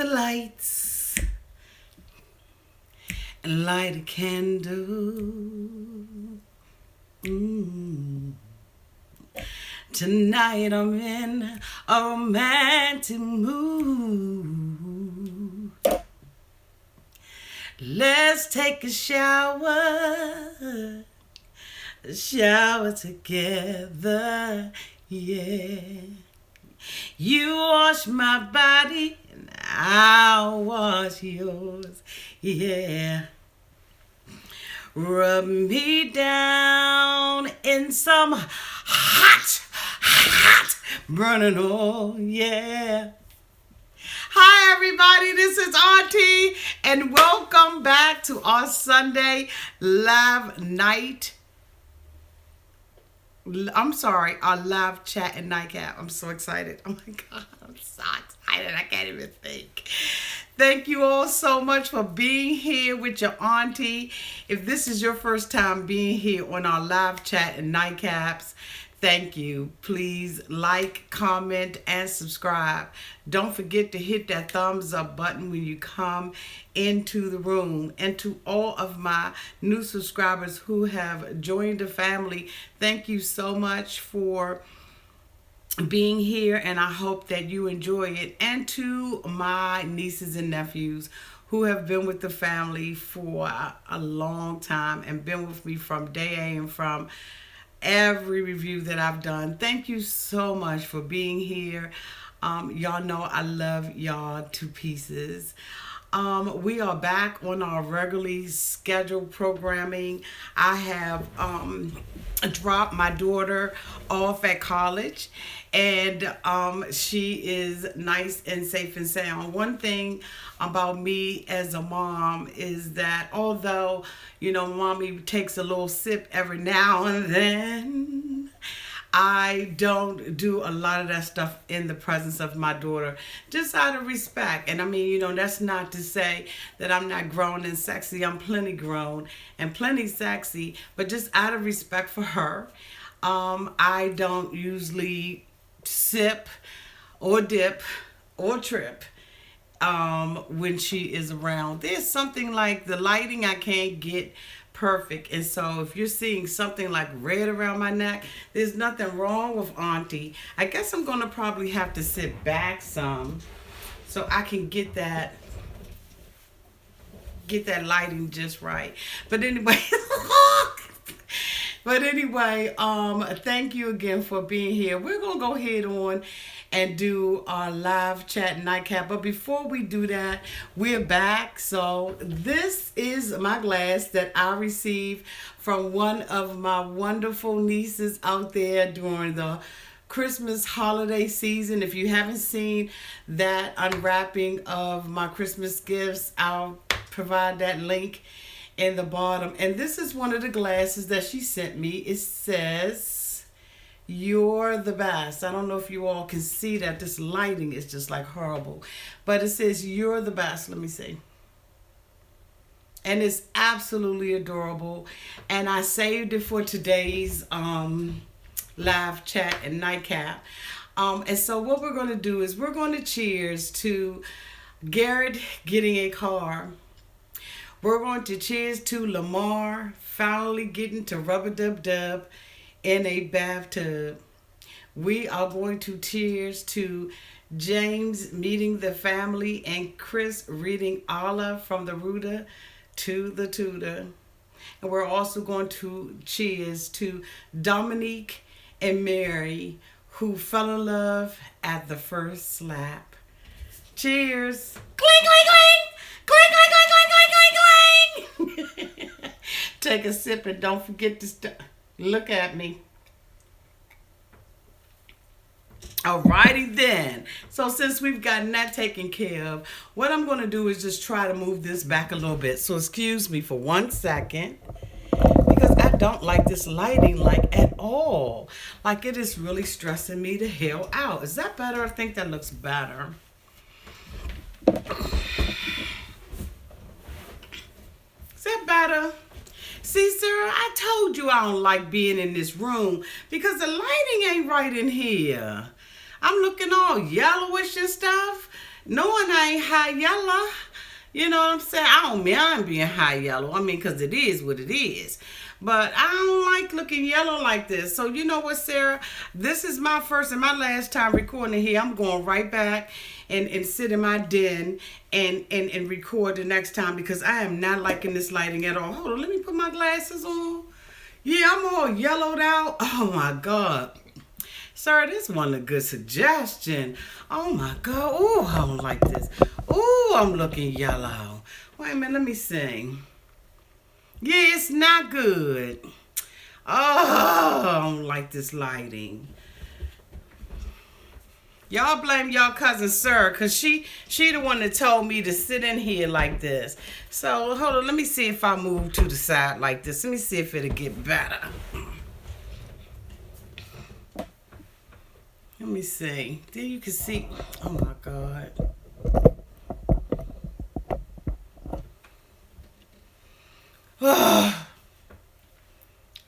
the lights and light a candle. Tonight I'm in a romantic mood. Let's take a shower together, yeah. You wash my body and I'll wash yours, yeah. Rub me down in some hot burning oil, yeah. Hi everybody, this is Auntie and welcome back to our Sunday live night. Our live chat and nightcap. I'm so excited. Oh my God, I'm so excited. I can't even think. Thank you all so much for being here with your auntie. If this is your first time being here on our live chat and nightcaps, thank you. Please like, comment, and subscribe. Don't forget to hit that thumbs up button when you come into the room. And to all of my new subscribers who have joined the family, thank you so much for being here, and I hope that you enjoy it. And to my nieces and nephews who have been with the family for a long time and been with me from day A and from every review that I've done, thank you so much for being here. Y'all know I love y'all to pieces. We are back on our regularly scheduled programming. I have dropped my daughter off at college, and she is nice and safe and sound. One thing about me as a mom is that although, you know, mommy takes a little sip every now and then, I don't do a lot of that stuff in the presence of my daughter, just out of respect. And I mean, you know, that's not to say that I'm not grown and sexy. I'm plenty grown and plenty sexy, but just out of respect for her, I don't usually sip or dip or trip when she is around. There's something like the lighting I can't get perfect, and so if you're seeing something like red around my neck, there's nothing wrong with Auntie. I guess I'm gonna probably have to sit back some so I can get that lighting just right. But anyway, thank you again for being here. We're gonna go ahead on and do our live chat nightcap. But before we do that, we're back. So this is my glass that I received from one of my wonderful nieces out there during the Christmas holiday season. If you haven't seen that unwrapping of my Christmas gifts, I'll provide that link in the bottom. And this is one of the glasses that she sent me. It says, "You're the best." I don't know if you all can see that. This lighting is just like horrible. But it says, "You're the best." Let me see. And it's absolutely adorable. And I saved it for today's live chat and nightcap. And so what we're going to do is we're going to cheers to Garrett getting a car. We're going to cheers to Lamar finally getting to rub-a-dub-dub in a bathtub. We are going to cheers to James meeting the family and Chris reading Allah from the Ruda to the Tutor. And we're also going to cheers to Dominique and Mary, who fell in love at the first slap. Cheers. Cling, cling, cling. Cling, cling, cling, cling, cling, cling, cling. Take a sip and don't forget to look at me. Alrighty then. So since we've gotten that taken care of, what I'm going to do is just try to move this back a little bit. So excuse me for 1 second, because I don't like this lighting like at all. Like it is really stressing me the hell out. Is that better? I think that looks better. Is that better? See, sir, I told you I don't like being in this room because the lighting ain't right in here. I'm looking all yellowish and stuff. knowing I ain't high yellow. You know what I'm saying? I don't mean I'm being high yellow. I mean, because it is what it is. But I don't like looking yellow like this. So you know what, Sarah? This is my first and my last time recording here. I'm going right back and sit in my den and record the next time because I am not liking this lighting at all. Hold on, let me put my glasses on. Yeah, I'm all yellowed out. Oh my God. Sir, this one a good suggestion. Oh my God. Oh, I don't like this. Oh, I'm looking yellow. Wait a minute, let me see. Yeah, it's not good. Oh, I don't like this lighting. Y'all blame y'all cousin Sir, cause she the one that told me to sit in here like this. So hold on, let me see if I move to the side like this. Let me see if it'll get better. Let me see. There you can see. Oh my God.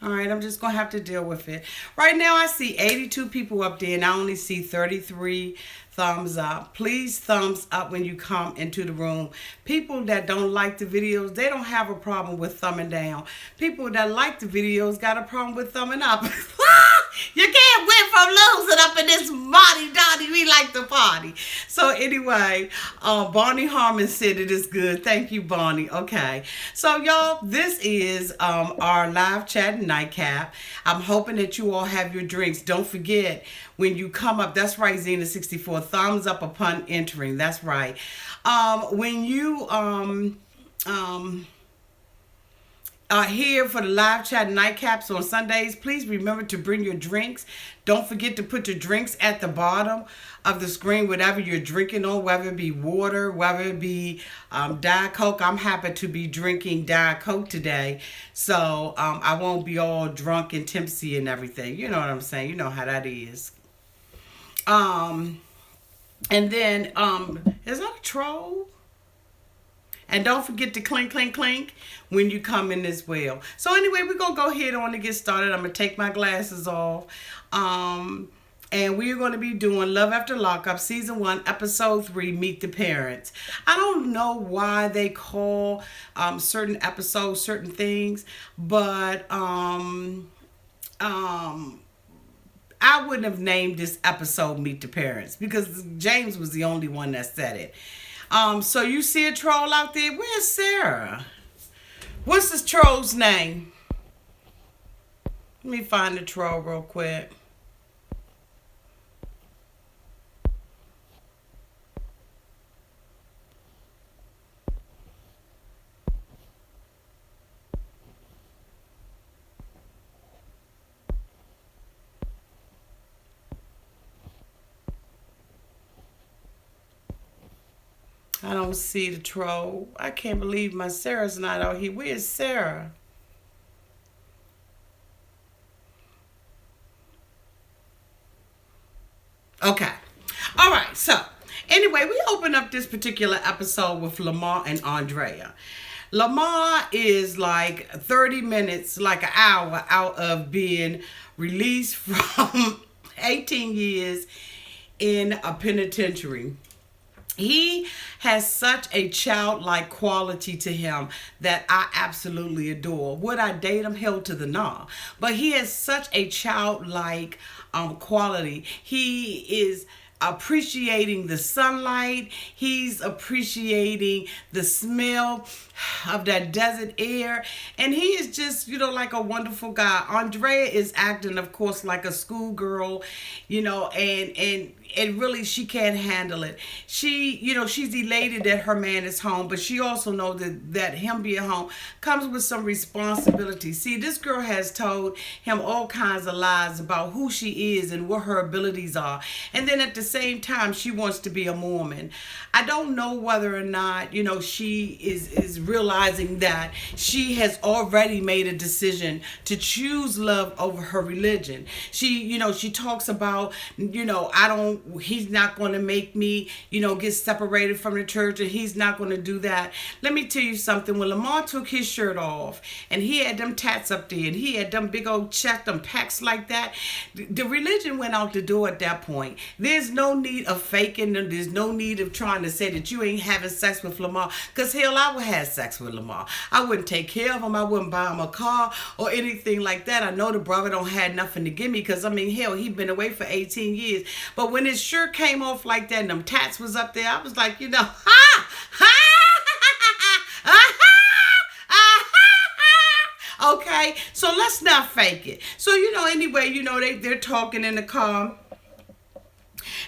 All right, I'm just going to have to deal with it. Right now, I see 82 people up there, and I only see 33 thumbs up. Please thumbs up when you come into the room. People that don't like the videos, they don't have a problem with thumbing down. People that like the videos got a problem with thumbing up. You can't win from losing up in this body, Donnie. We like to party. So anyway, Bonnie Harmon said it is good. Thank you, Bonnie. Okay. So y'all, this is our live chat nightcap. I'm hoping that you all have your drinks. Don't forget when you come up. That's right, Zena64. Thumbs up upon entering. That's right. When you are here for the live chat nightcaps on Sundays, please remember to bring your drinks. Don't forget to put your drinks at the bottom of the screen, whatever you're drinking on, whether it be water, whether it be Diet Coke. I'm happy to be drinking Diet Coke today, so I won't be all drunk and tipsy and everything. You know what I'm saying? You know how that is. And then, is that a troll? And don't forget to clink, clink, clink when you come in as well. So anyway, we're going to go ahead on and get started. I'm going to take my glasses off. And we're going to be doing Love After Lockup, Season 1, Episode 3, Meet the Parents. I don't know why they call certain episodes certain things, but I wouldn't have named this episode Meet the Parents because James was the only one that said it. So you see a troll out there? Where's Sarah? What's this troll's name? Let me find the troll real quick. I don't see the troll. I can't believe my Sarah's not out here. Where's Sarah? Okay. All right. So, anyway, we open up this particular episode with Lamar and Andrea. Lamar is like 30 minutes, like an hour out of being released from 18 years in a penitentiary. He has such a childlike quality to him that I absolutely adore. Would I date him? Hell to the nah. But he has such a childlike quality. He is appreciating the sunlight. He's appreciating the smell of that desert air. And he is just, like a wonderful guy. Andrea is acting, of course, like a schoolgirl, and really she can't handle it. She, she's elated that her man is home, but she also knows that him being home comes with some responsibility. See, this girl has told him all kinds of lies about who she is and what her abilities are. And then at the same time, she wants to be a Mormon. I don't know whether or not, she is realizing that she has already made a decision to choose love over her religion. She talks about, I don't he's not going to make me, get separated from the church, and he's not going to do that. Let me tell you something. When Lamar took his shirt off and he had them tats up there and he had them big old chest, them packs like that, the religion went out the door at that point. There's no need of faking them. There's no need of trying to say that you ain't having sex with Lamar, because hell, I would have sex with Lamar. I wouldn't take care of him. I wouldn't buy him a car or anything like that. I know the brother don't have nothing to give me, because hell, he been away for 18 years. But when his shirt came off like that and them tats was up there, I was like, ha, ha. Okay, so let's not fake it. So anyway, they're talking in the car.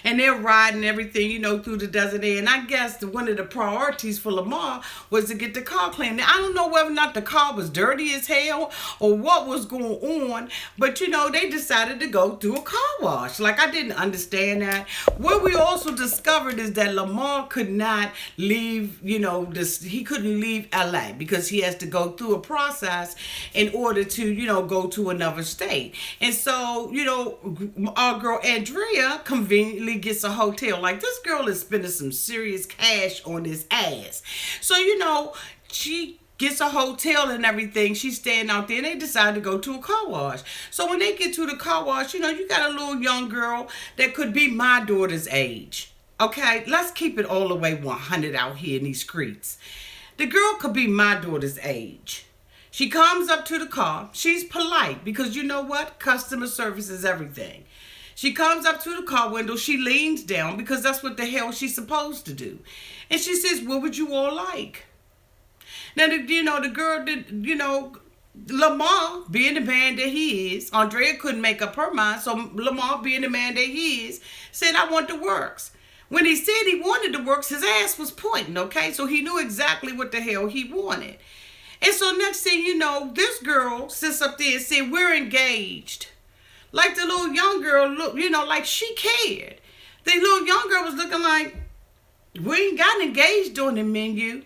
And they're riding everything, through the desert air. And I guess one of the priorities for Lamar was to get the car clean. Now, I don't know whether or not the car was dirty as hell or what was going on. But, they decided to go through a car wash. Like, I didn't understand that. What we also discovered is that Lamar could not leave, he couldn't leave LA because he has to go through a process in order to, go to another state. And so, our girl Andrea conveniently gets a hotel. Like, this girl is spending some serious cash on this ass. So, she gets a hotel and everything. She's staying out there, and they decide to go to a car wash. So when they get to the car wash, you got a little young girl that could be my daughter's age. Okay, let's keep it all the way 100 out here in these streets. The girl could be my daughter's age. She comes up to the car. She's polite because you know what? Customer service is everything. She comes up to the car window. She leans down because that's what the hell she's supposed to do. And she says, what would you all like? Now, the girl did, Lamar, being the man that he is, Andrea couldn't make up her mind. So Lamar, being the man that he is, said, I want the works. When he said he wanted the works, his ass was pointing, okay? So he knew exactly what the hell he wanted. And so next thing you know, this girl sits up there and said, we're engaged. Like the little young girl looked, like she cared. The little young girl was looking like, we ain't got engaged on the menu.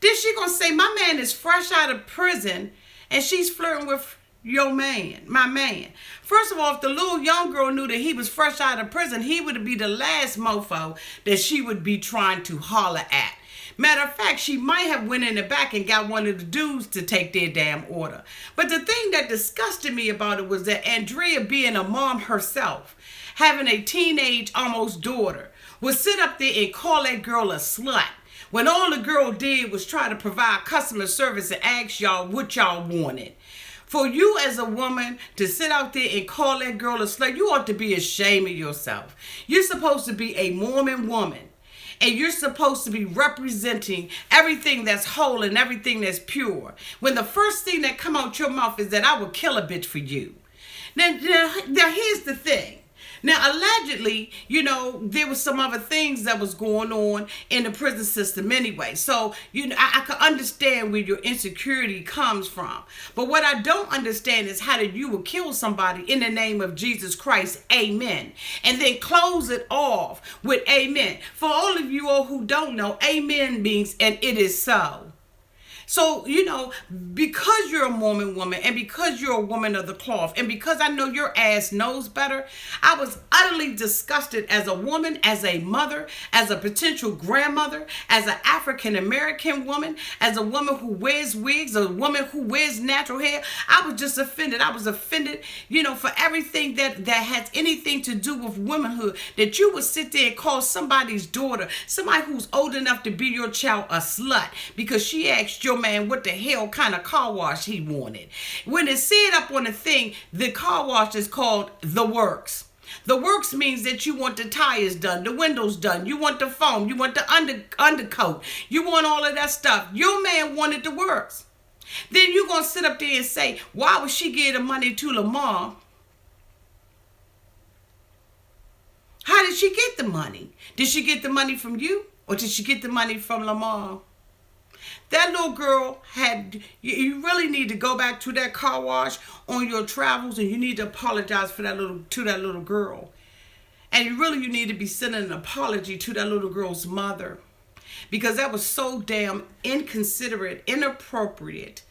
Then she gonna say, my man is fresh out of prison and she's flirting with your man, my man. First of all, if the little young girl knew that he was fresh out of prison, he would be the last mofo that she would be trying to holler at. Matter of fact, she might have went in the back and got one of the dudes to take their damn order. But the thing that disgusted me about it was that Andrea, being a mom herself, having a teenage almost daughter, would sit up there and call that girl a slut, when all the girl did was try to provide customer service and ask y'all what y'all wanted. For you as a woman to sit out there and call that girl a slut, you ought to be ashamed of yourself. You're supposed to be a Mormon woman. And you're supposed to be representing everything that's whole and everything that's pure. When the first thing that come out your mouth is that I would kill a bitch for you. Now here's the thing. Now, allegedly, there was some other things that was going on in the prison system anyway. So, I can understand where your insecurity comes from. But what I don't understand is how that you would kill somebody in the name of Jesus Christ, amen. And then close it off with amen. For all of you all who don't know, amen means and it is so. So, because you're a Mormon woman and because you're a woman of the cloth and because I know your ass knows better, I was utterly disgusted as a woman, as a mother, as a potential grandmother, as an African-American woman, as a woman who wears wigs, a woman who wears natural hair. I was just offended. I was offended, for everything that has anything to do with womanhood, that you would sit there and call somebody's daughter, somebody who's old enough to be your child, a slut because she asked your man what the hell kind of car wash he wanted. When it's said up on the thing, the car wash is called the works. The works means that you want the tires done, the windows done, you want the foam, you want the undercoat, you want all of that stuff. Your man wanted the works. Then you're going to sit up there and say, why would she give the money to Lamar? How did she get the money? Did she get the money from you or did she get the money from Lamar? That little girl you really need to go back to that car wash on your travels and you need to apologize to that little girl. And you need to be sending an apology to that little girl's mother because that was so damn inconsiderate, inappropriate,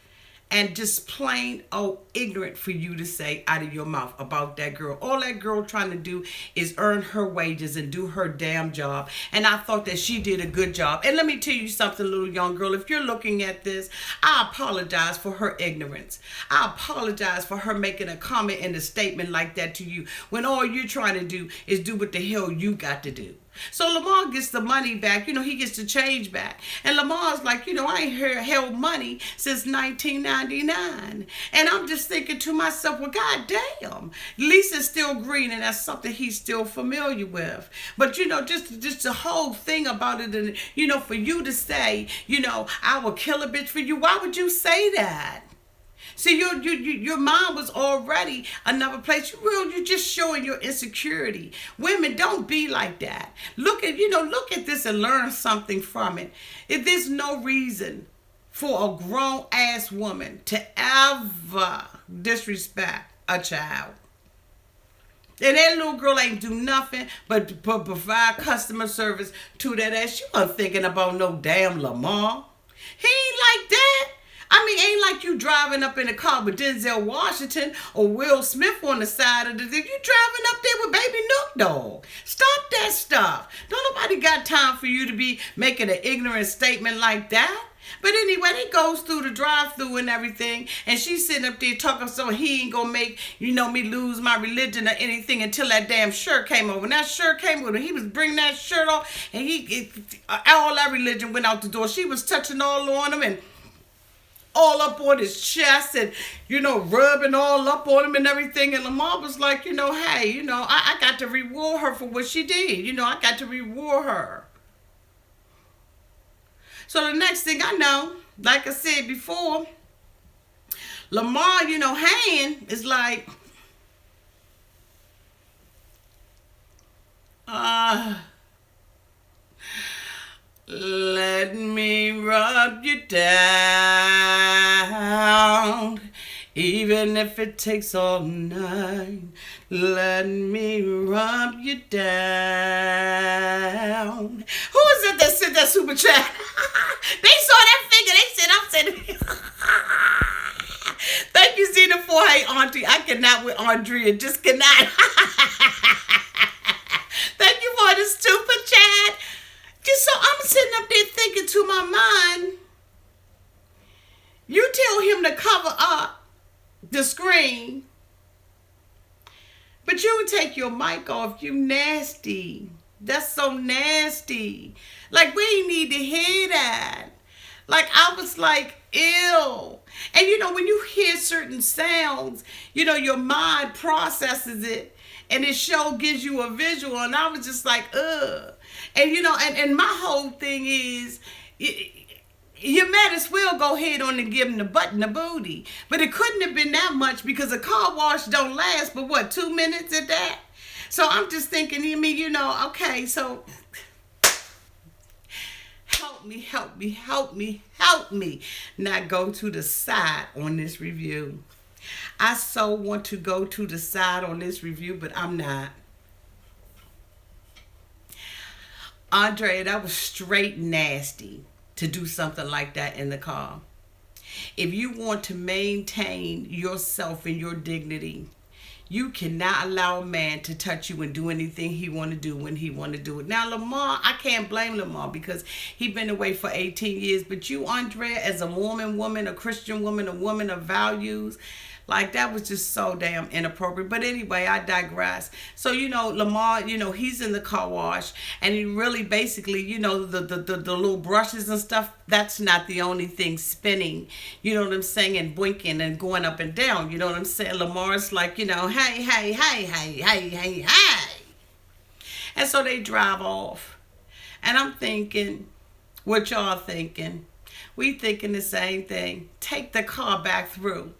and just plain old ignorant for you to say out of your mouth about that girl. All that girl trying to do is earn her wages and do her damn job. And I thought that she did a good job. And let me tell you something, little young girl. If you're looking at this, I apologize for her ignorance. I apologize for her making a comment and a statement like that to you when all you're trying to do is do what the hell you got to do. So Lamar gets the money back, he gets the change back. And Lamar's like, I ain't held money since 1999. And I'm just thinking to myself, well, goddamn, Lisa's still green, and that's something he's still familiar with. But, just the whole thing about it, and, for you to say, I will kill a bitch for you, why would you say that? See, your mind was already another place. You're just showing your insecurity. Women, don't be like that. Look at this and learn something from it. If there's no reason for a grown ass woman to ever disrespect a child. And that little girl ain't do nothing but provide customer service to that ass. She wasn't thinking about no damn Lamar. He ain't like that. Ain't like you driving up in a car with Denzel Washington or Will Smith on the side of the thing. You driving up there with Baby Nook Dog. Stop that stuff. Don't nobody got time for you to be making an ignorant statement like that. But anyway, he goes through the drive-thru and everything, and she's sitting up there talking so he ain't gonna make, me lose my religion or anything until that damn shirt came over. And that shirt came over, he was bringing that shirt off, and all that religion went out the door. She was touching all on him and all up on his chest and, rubbing all up on him and everything. And Lamar was like, hey, I got to reward her for what she did. I got to reward her. So the next thing I know, like I said before, Lamar, hand is like, let me rub you down, even if it takes all night. Let me rub you down. Who is it that sent that super chat? They saw that figure. They said, I'm sending. Thank you, Zena, for hey, Auntie. I cannot with Andrea. Just cannot. Thank you for the super chat. So I'm sitting up there thinking to my mind, you tell him to cover up the screen, but you take your mic off. You nasty. That's so nasty. Like, we ain't need to hear that. Like, I was like, ew. And when you hear certain sounds, your mind processes it, and it gives you a visual. And I was just like, ugh. And, and my whole thing is, you might as well go ahead on and give him the butt and the booty. But it couldn't have been that much because a car wash don't last but what, 2 minutes at that? So I'm just thinking, okay, so help me not go to the side on this review. I so want to go to the side on this review, but I'm not. Andrea, that was straight nasty to do something like that in the car. If you want to maintain yourself and your dignity, you cannot allow a man to touch you and do anything he want to do when he want to do it. Now, Lamar, I can't blame Lamar because he been away for 18 years. But you, Andrea, as a woman, a Christian woman, a woman of values, like, that was just so damn inappropriate. But anyway, I digress. So, Lamar, he's in the car wash, and he really basically, the little brushes and stuff, that's not the only thing spinning, you know what I'm saying, and blinking and going up and down, you know what I'm saying? Lamar's like, hey. And so they drive off. And I'm thinking, what y'all thinking? We thinking the same thing. Take the car back through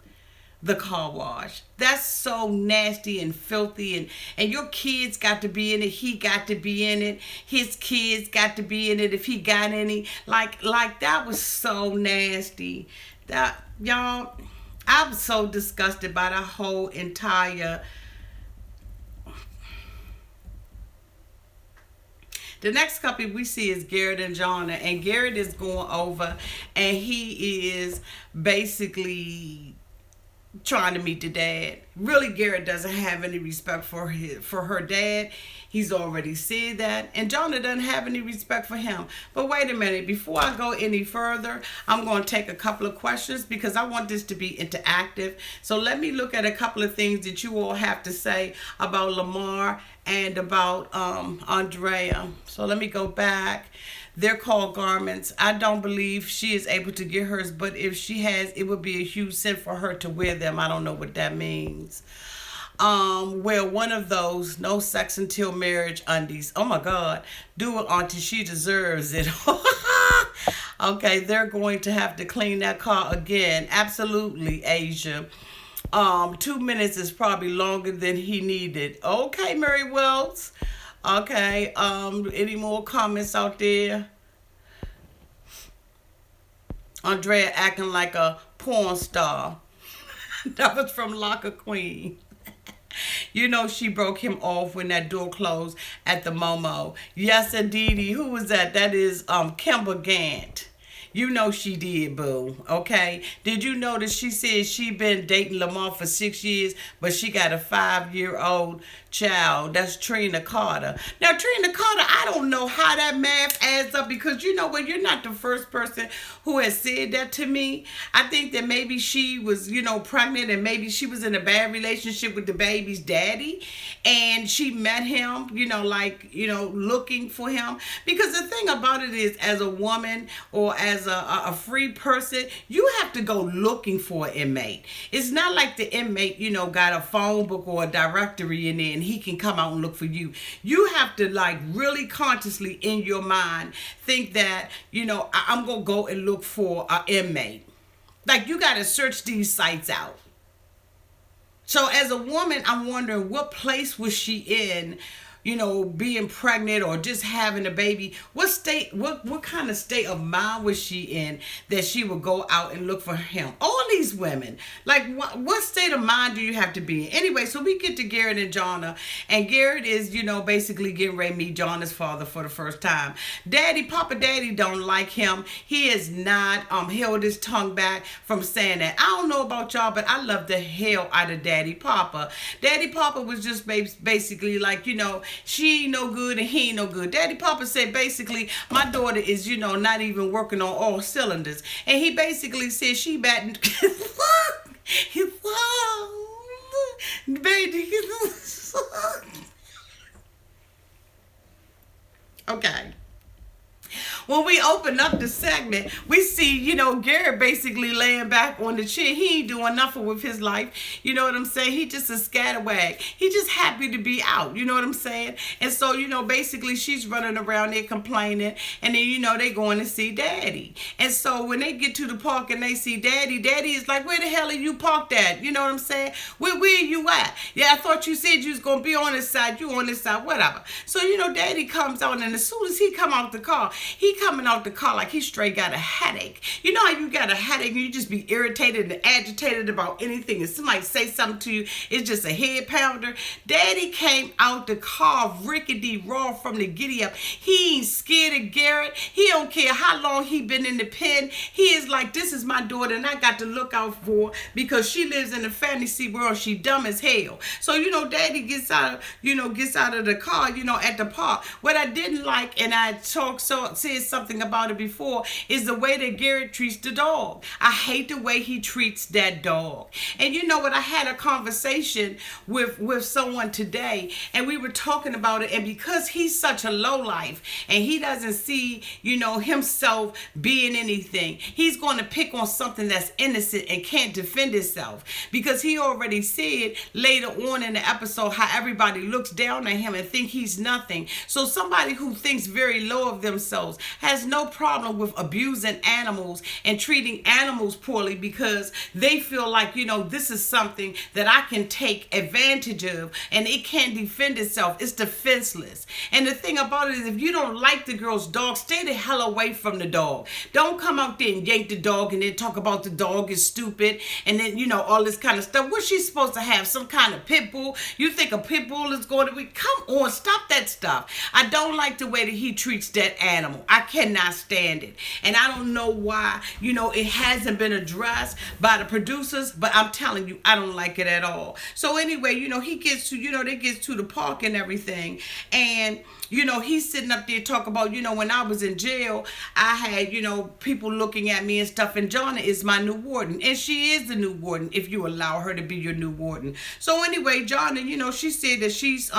the car wash. That's so nasty and filthy, and your kids got to be in it. He got to be in it. His kids got to be in it if he got any. Like that was so nasty. That, y'all, I was so disgusted by the whole entire The next couple we see is Garrett and Jonna, and Garrett is going over, and he is basically trying to meet the dad. Really, Garrett doesn't have any respect for her dad. He's already said that, and Jonna doesn't have any respect for him. But wait a minute, before I go any further, I'm going to take a couple of questions because I want this to be interactive. So let me look at a couple of things that you all have to say about Lamar and about Andrea. So let me go back. They're called garments. I don't believe she is able to get hers, but if she has, it would be a huge sin for her to wear them. I don't know what that means. Wear one of those, no sex until marriage undies. Oh my God. Do it, Auntie. She deserves it. Okay, they're going to have to clean that car again. Absolutely, Asia. 2 minutes is probably longer than he needed. Okay, Mary Wells. Okay, any more comments out there? Andrea acting like a porn star. That was from Lockup Queen. You know she broke him off when that door closed at the Momo. Yes, indeedy. Who was that? That is Kimber Gant. You know she did, boo. Okay? Did you notice she said she been dating Lamar for 6 years, but she got a 5-year-old child? That's Trina Carter. Now, Trina Carter, I don't know how that math adds up because you know what? You're not the first person who has said that to me. I think that maybe she was, pregnant and maybe she was in a bad relationship with the baby's daddy and she met him, looking for him. Because the thing about it is, as a woman or as a free person, you have to go looking for an inmate. It's not like the inmate, got a phone book or a directory in there and he can come out and look for you. You have to really consciously in your mind think that, I'm going to go and look for an inmate. You got to search these sites out. So as a woman, I'm wondering what place was she in, being pregnant or just having a baby. What kind of state of mind was she in that she would go out and look for him? All these women, what state of mind do you have to be in? Anyway, so we get to Garrett and Jonna, and Garrett is, basically getting ready to meet Jonna's father for the first time. Papa Daddy don't like him. He is not held his tongue back from saying that. I don't know about y'all, but I love the hell out of Daddy Papa. Daddy Papa was just basically she ain't no good and he ain't no good. Daddy Papa said basically, my daughter is, not even working on all cylinders. And he basically said she batting. Baby. Okay. When we open up the segment, we see, Garrett basically laying back on the chair. He ain't doing nothing with his life. You know what I'm saying? He just a scatterwag. He just happy to be out. You know what I'm saying? And so, basically she's running around there complaining. And then, they going to see Daddy. And so when they get to the park and they see Daddy, Daddy is like, where the hell are you parked at? You know what I'm saying? Where are you at? Yeah, I thought you said you was going to be on this side. You on this side, whatever. So, Daddy comes out, and as soon as he come out the car, he coming out the car like he straight got a headache. You know how you got a headache and you just be irritated and agitated about anything, and somebody say something to you, it's just a head pounder. Daddy came out the car rickety raw from the giddy up. He ain't scared of Garrett. He don't care how long he been in the pen. He is like, this is my daughter and I got to look out for because she lives in a fantasy world. She dumb as hell. So, Daddy gets out of the car, at the park. What I didn't like, and I said something about it before, is the way that Garrett treats the dog. I hate the way he treats that dog. And you know what? I had a conversation with someone today, and we were talking about it. And because he's such a lowlife, and he doesn't see, himself being anything, he's going to pick on something that's innocent and can't defend himself. Because he already said later on in the episode how everybody looks down at him and think he's nothing. So somebody who thinks very low of themselves, has no problem with abusing animals and treating animals poorly because they feel like, this is something that I can take advantage of and it can't defend itself. It's defenseless. And the thing about it is, if you don't like the girl's dog, stay the hell away from the dog. Don't come out there and yank the dog and then talk about the dog is stupid and then, all this kind of stuff. What's she supposed to have? Some kind of pit bull? You think a pit bull is going to be? Come on, stop that stuff. I don't like the way that he treats that animal. I cannot stand it. And I don't know why, it hasn't been addressed by the producers, but I'm telling you, I don't like it at all. So anyway, he gets to, they get to the park and everything. And, he's sitting up there talking about, when I was in jail, I had, people looking at me and stuff. And Jonna is my new warden. And she is the new warden if you allow her to be your new warden. So anyway, Jonna, she said that she's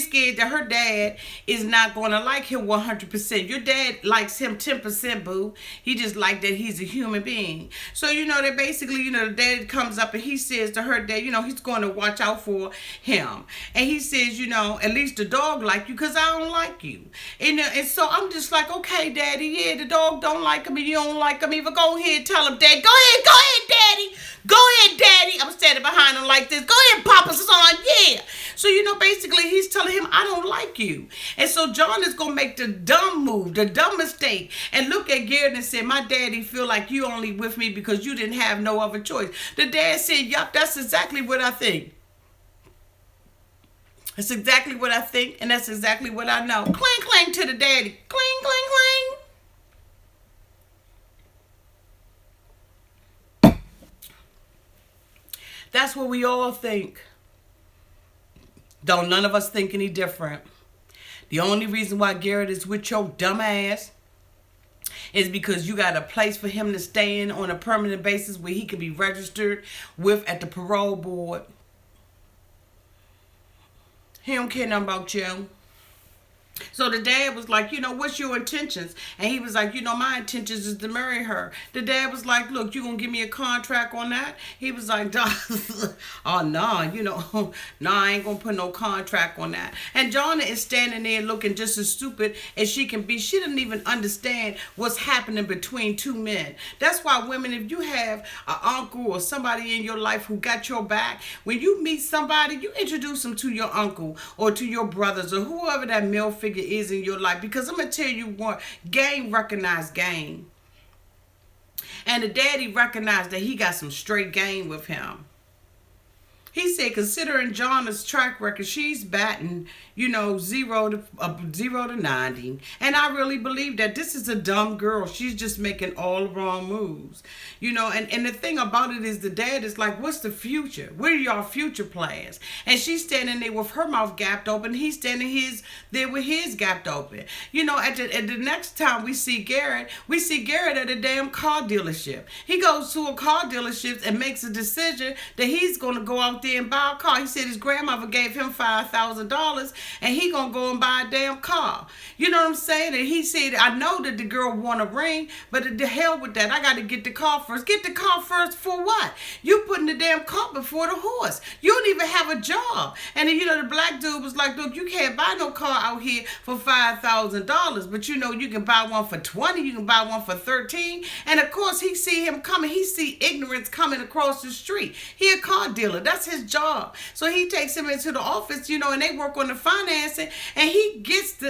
scared that her dad is not going to like him 100%. Your dad likes him 10%, boo. He just like that he's a human being. So, they basically, the dad comes up and he says to her dad, he's going to watch out for him. And he says, at least the dog like you because I don't like you. And so I'm just like, okay, daddy, yeah, the dog don't like him and you don't like him either. Go ahead, tell him, dad. Go ahead, daddy. Go ahead, daddy. I'm standing behind him like this. Go ahead, Papa, son. Yeah. So, basically he's telling him, I don't like you. And so John is going to make the dumb move, the dumb mistake, and look at Garrett and say, my daddy feel like you only with me because you didn't have no other choice. The dad said, yup, that's exactly what I think. That's exactly what I think, and that's exactly what I know. Clang, clang to the daddy. Clang, clang, clang. That's what we all think. Don't none of us think any different. The only reason why Garrett is with your dumb ass is because you got a place for him to stay in on a permanent basis where he can be registered with at the parole board. He don't care nothing about you. So the dad was like, what's your intentions? And he was like, my intentions is to marry her. The dad was like, look, you gonna give me a contract on that? He was like, oh, no, no, I ain't gonna put no contract on that. And Jonna is standing there looking just as stupid as she can be. She didn't even understand what's happening between two men. That's why women, if you have an uncle or somebody in your life who got your back, when you meet somebody, you introduce them to your uncle or to your brothers or whoever that male figure is in your life, because I'm gonna tell you what, game recognized game, and the daddy recognized that he got some straight game with him. He said, considering Jonna's track record, she's batting, 0 to 90. And I really believe that this is a dumb girl. She's just making all the wrong moves. And the thing about it is the dad is like, what's the future? What are your future plans? And she's standing there with her mouth gapped open. He's standing there with his gapped open. At the next time we see Garrett at a damn car dealership. He goes to a car dealership and makes a decision that he's going to go out there and buy a car. He said his grandmother gave him $5,000 and he gonna go and buy a damn car. You know what I'm saying? And he said, I know that the girl want a ring, but the hell with that. I got to get the car first. Get the car first for what? You putting the damn cart before the horse. You don't even have a job. And then, the black dude was like, look, you can't buy no car out here for $5,000, but you can buy one for 20, you can buy one for 13. And of course he see him coming. He see ignorance coming across the street. He a car dealer. That's his job. So he takes him into the office, and they work on the financing, and he gets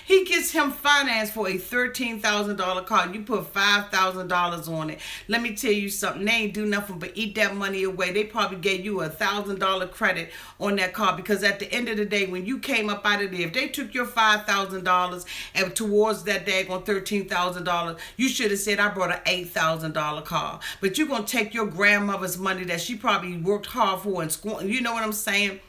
he gets him financed for a $13,000 car. You put $5,000 on it. Let me tell you something. They ain't do nothing but eat that money away. They probably gave you $1,000 credit on that car, because at the end of the day, when you came up out of there, if they took your $5,000 and towards that daggone $13,000, you should have said, I brought an $8,000 car. But you're going to take your grandmother's money that she probably worked hard for and you know what I'm saying?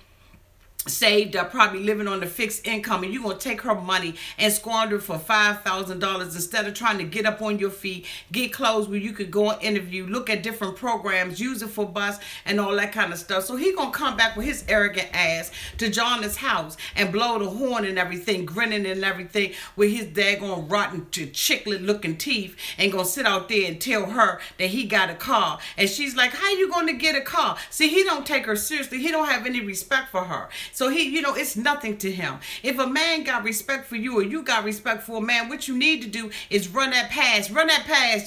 Saved up, probably living on the fixed income, and you're going to take her money and squander it for $5,000 instead of trying to get up on your feet, get clothes where you could go and interview, look at different programs, use it for bus and all that kind of stuff. So he going to come back with his arrogant ass to Jonna's house and blow the horn and everything, grinning and everything with his daggone rotten chiclet looking teeth, and going to sit out there and tell her that he got a car. And she's like, how you going to get a car? See, he don't take her seriously. He don't have any respect for her. So he, it's nothing to him. If a man got respect for you or you got respect for a man, what you need to do is run that past,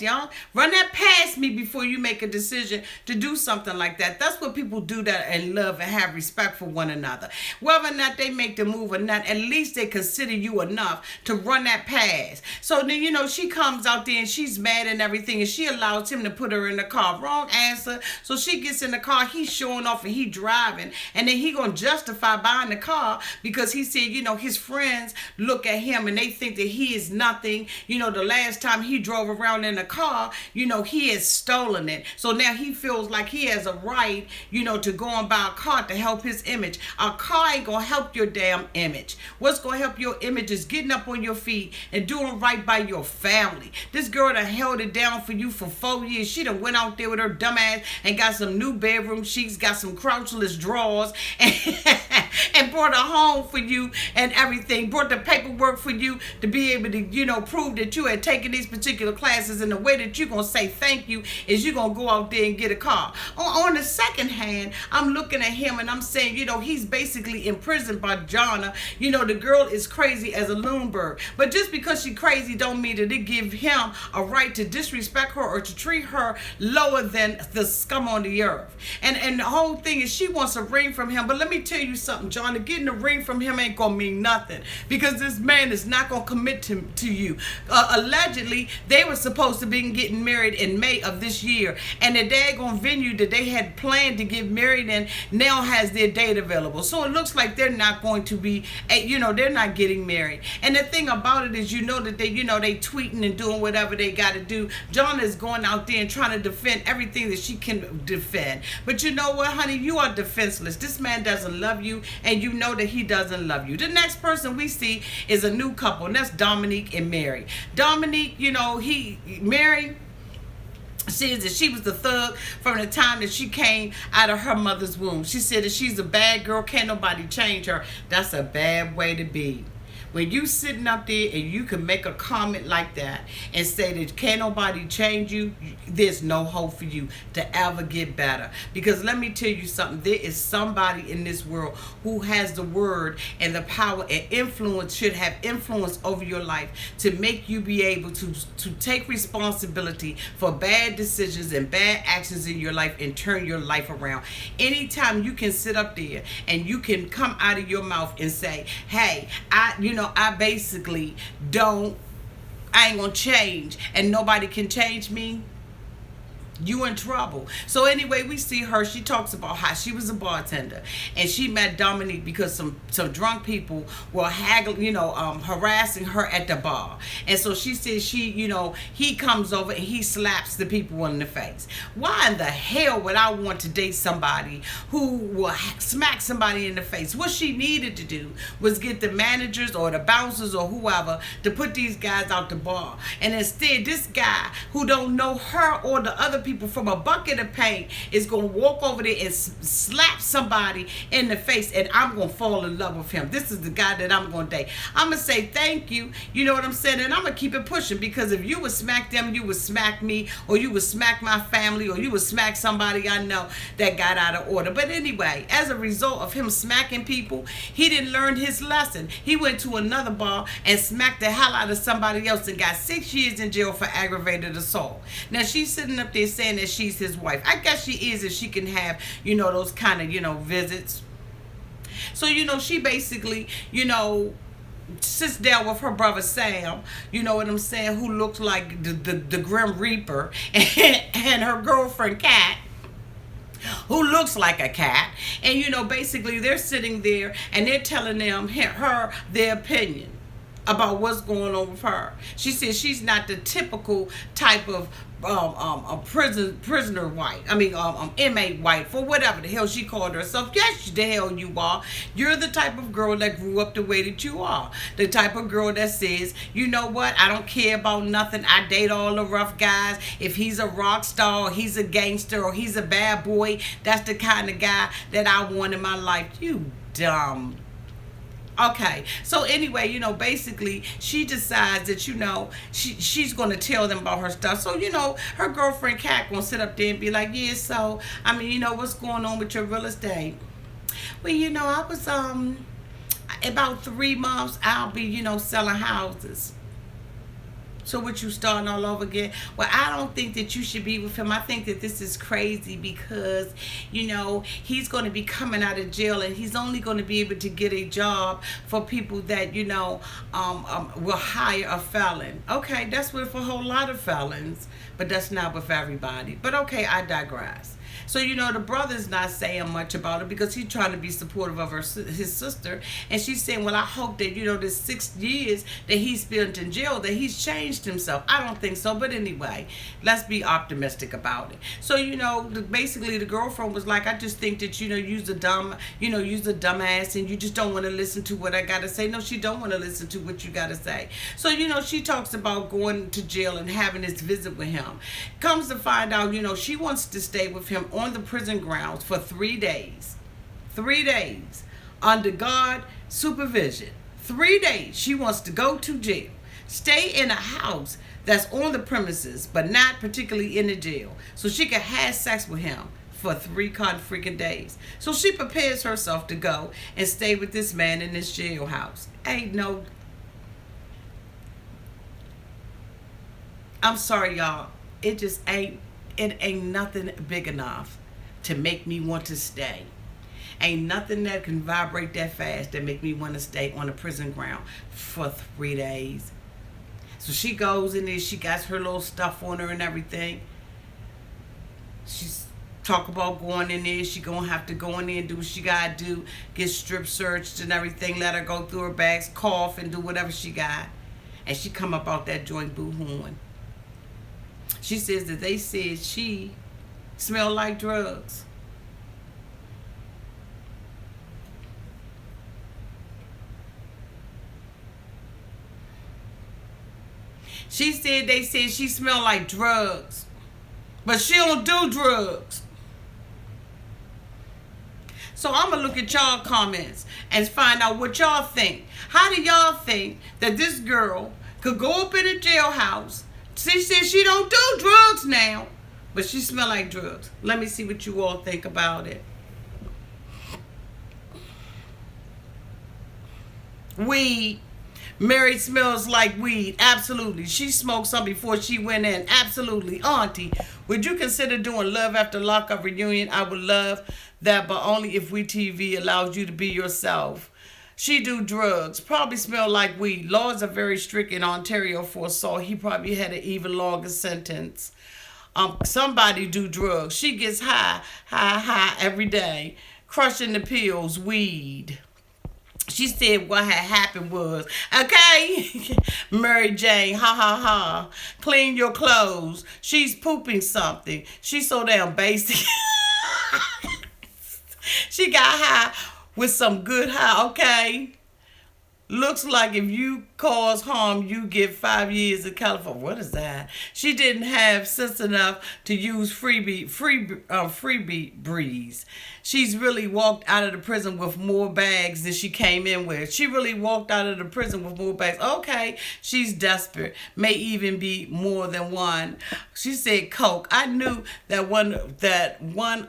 y'all. Run that past me before you make a decision to do something like that. That's what people do that and love and have respect for one another. Whether or not they make the move or not, at least they consider you enough to run that past. So then, she comes out there and she's mad and everything, and she allows him to put her in the car. Wrong answer. So she gets in the car, he's showing off and he driving, and then he gonna justify buying the car because he said, his friends look at him and they think that he is nothing. The last time he drove around in a car, he has stolen it. So now he feels like he has a right, to go and buy a car to help his image. A car ain't gonna help your damn image. What's gonna help your image is getting up on your feet and doing right by your family. This girl that held it down for you for 4 years, she done went out there with her dumb ass and got some new bedroom sheets, got some crouchless drawers, and brought a home for you and everything. Brought the paperwork for you to be able to, prove that you had taken these particular classes. And the way that you're going to say thank you is you're going to go out there and get a car. On the second hand, I'm looking at him and I'm saying, he's basically imprisoned by Jonna. The girl is crazy as a loon bird. But just because she's crazy don't mean that it give him a right to disrespect her or to treat her lower than the scum on the earth. And the whole thing is she wants a ring from him. But let me tell you something, Jonna, getting a ring from him ain't gonna mean nothing because this man is not gonna commit to you. Allegedly, they were supposed to be getting married in May of this year, and the daggone venue that they had planned to get married in now has their date available. So it looks like they're not going to be, they're not getting married. And the thing about it is, that they tweeting and doing whatever they got to do. Jonna is going out there and trying to defend everything that she can defend. But you know what, honey? You are defenseless. This man doesn't love you, and you know that he doesn't love you. The next person we see is a new couple, and that's Dominique and Mary. Dominique, Mary says that she was the thug from the time that she came out of her mother's womb. She said that she's a bad girl, can't nobody change her. That's a bad way to be. When you sitting up there and you can make a comment like that and say that can't nobody change you, there's no hope for you to ever get better. Because let me tell you something, there is somebody in this world who has the word and the power and influence, should have influence over your life to make you be able to take responsibility for bad decisions and bad actions in your life and turn your life around. Anytime you can sit up there and you can come out of your mouth and say, hey, I basically I ain't gonna change and nobody can change me, you in trouble. So anyway, we see her. She talks about how she was a bartender and she met Dominique because some drunk people were harassing her at the bar. And so she says he comes over and he slaps the people in the face. Why in the hell would I want to date somebody who will smack somebody in the face? What she needed to do was get the managers or the bouncers or whoever to put these guys out the bar. And instead, this guy who don't know her or the other people from a bucket of paint is going to walk over there and slap somebody in the face, and I'm going to fall in love with him. This is the guy that I'm going to date. I'm going to say thank you, you know what I'm saying, and I'm going to keep it pushing, because if you would smack them, you would smack me, or you would smack my family, or you would smack somebody I know that got out of order. But anyway, as a result of him smacking people, he didn't learn his lesson. He went to another bar and smacked the hell out of somebody else and got 6 years in jail for aggravated assault. Now she's sitting up there saying that she's his wife. I guess she is if she can have, those kind of, visits. So, she basically, sits down with her brother Sam, you know what I'm saying, who looks like the Grim Reaper, and her girlfriend Kat, who looks like a cat. And, basically they're sitting there and they're telling her their opinion about what's going on with her. She says she's not the typical type of prisoner wife. Inmate wife, or whatever the hell she called herself. Yes, the hell you are. You're the type of girl that grew up the way that you are. The type of girl that says, you know what, I don't care about nothing. I date all the rough guys. If he's a rock star, or he's a gangster, or he's a bad boy, that's the kind of guy that I want in my life. You dumb. Okay, so anyway, basically she decides that, she's going to tell them about her stuff. So, her girlfriend Kat going to sit up there and be like, yeah, so, what's going on with your real estate? Well, I was about 3 months. I'll be, selling houses. So what, you starting all over again? Well, I don't think that you should be with him. I think that this is crazy because, he's going to be coming out of jail and he's only going to be able to get a job for people that, will hire a felon. Okay, that's with a whole lot of felons, but that's not with everybody. But okay, I digress. So, the brother's not saying much about it because he's trying to be supportive of his sister. And she's saying, well, I hope that, this 6 years that he spent in jail, that he's changed himself. I don't think so. But anyway, let's be optimistic about it. So, basically the girlfriend was like, I just think that, you's a dumbass and you just don't want to listen to what I got to say. No, she don't want to listen to what you got to say. So, she talks about going to jail and having this visit with him. Comes to find out, she wants to stay with him on the prison grounds for 3 days. 3 days under guard supervision. 3 days she wants to go to jail, stay in a house that's on the premises but not particularly in the jail, so she can have sex with him for 3 freaking days. So she prepares herself to go and stay with this man in this jailhouse. I'm sorry, y'all. It ain't nothing big enough to make me want to stay. Ain't nothing that can vibrate that fast that make me want to stay on the prison ground for 3 days. So she goes in there, she got her little stuff on her and everything. She's talk about going in there. She gonna have to go in there and do what she gotta do, get strip searched and everything, let her go through her bags, cough and do whatever she got. And she come up out that joint boo-hooing. She says that they said she smelled like drugs. She said they said she smelled like drugs. But she don't do drugs. So I'm going to look at y'all comments and find out what y'all think. How do y'all think that this girl could go up in a jailhouse? She said she don't do drugs now, but she smell like drugs. Let me see what you all think about it. Weed. Mary smells like weed. Absolutely. She smoked some before she went in. Absolutely. Auntie, would you consider doing Love After Lockup reunion? I would love that, but only if WETV allows you to be yourself. She do drugs. Probably smell like weed. Laws are very strict in Ontario for assault. He probably had an even longer sentence. Somebody do drugs. She gets high every day. Crushing the pills, weed. She said what had happened was, okay, Mary Jane, ha ha ha, clean your clothes. She's pooping something. She's so damn basic. She got high with some good high, okay? Looks like if you cause harm, you get 5 years in California. What is that? She didn't have sense enough to use freebie breeze. She's really walked out of the prison with more bags than she came in with. She really walked out of the prison with more bags. Okay, she's desperate. May even be more than one. She said coke. I knew that one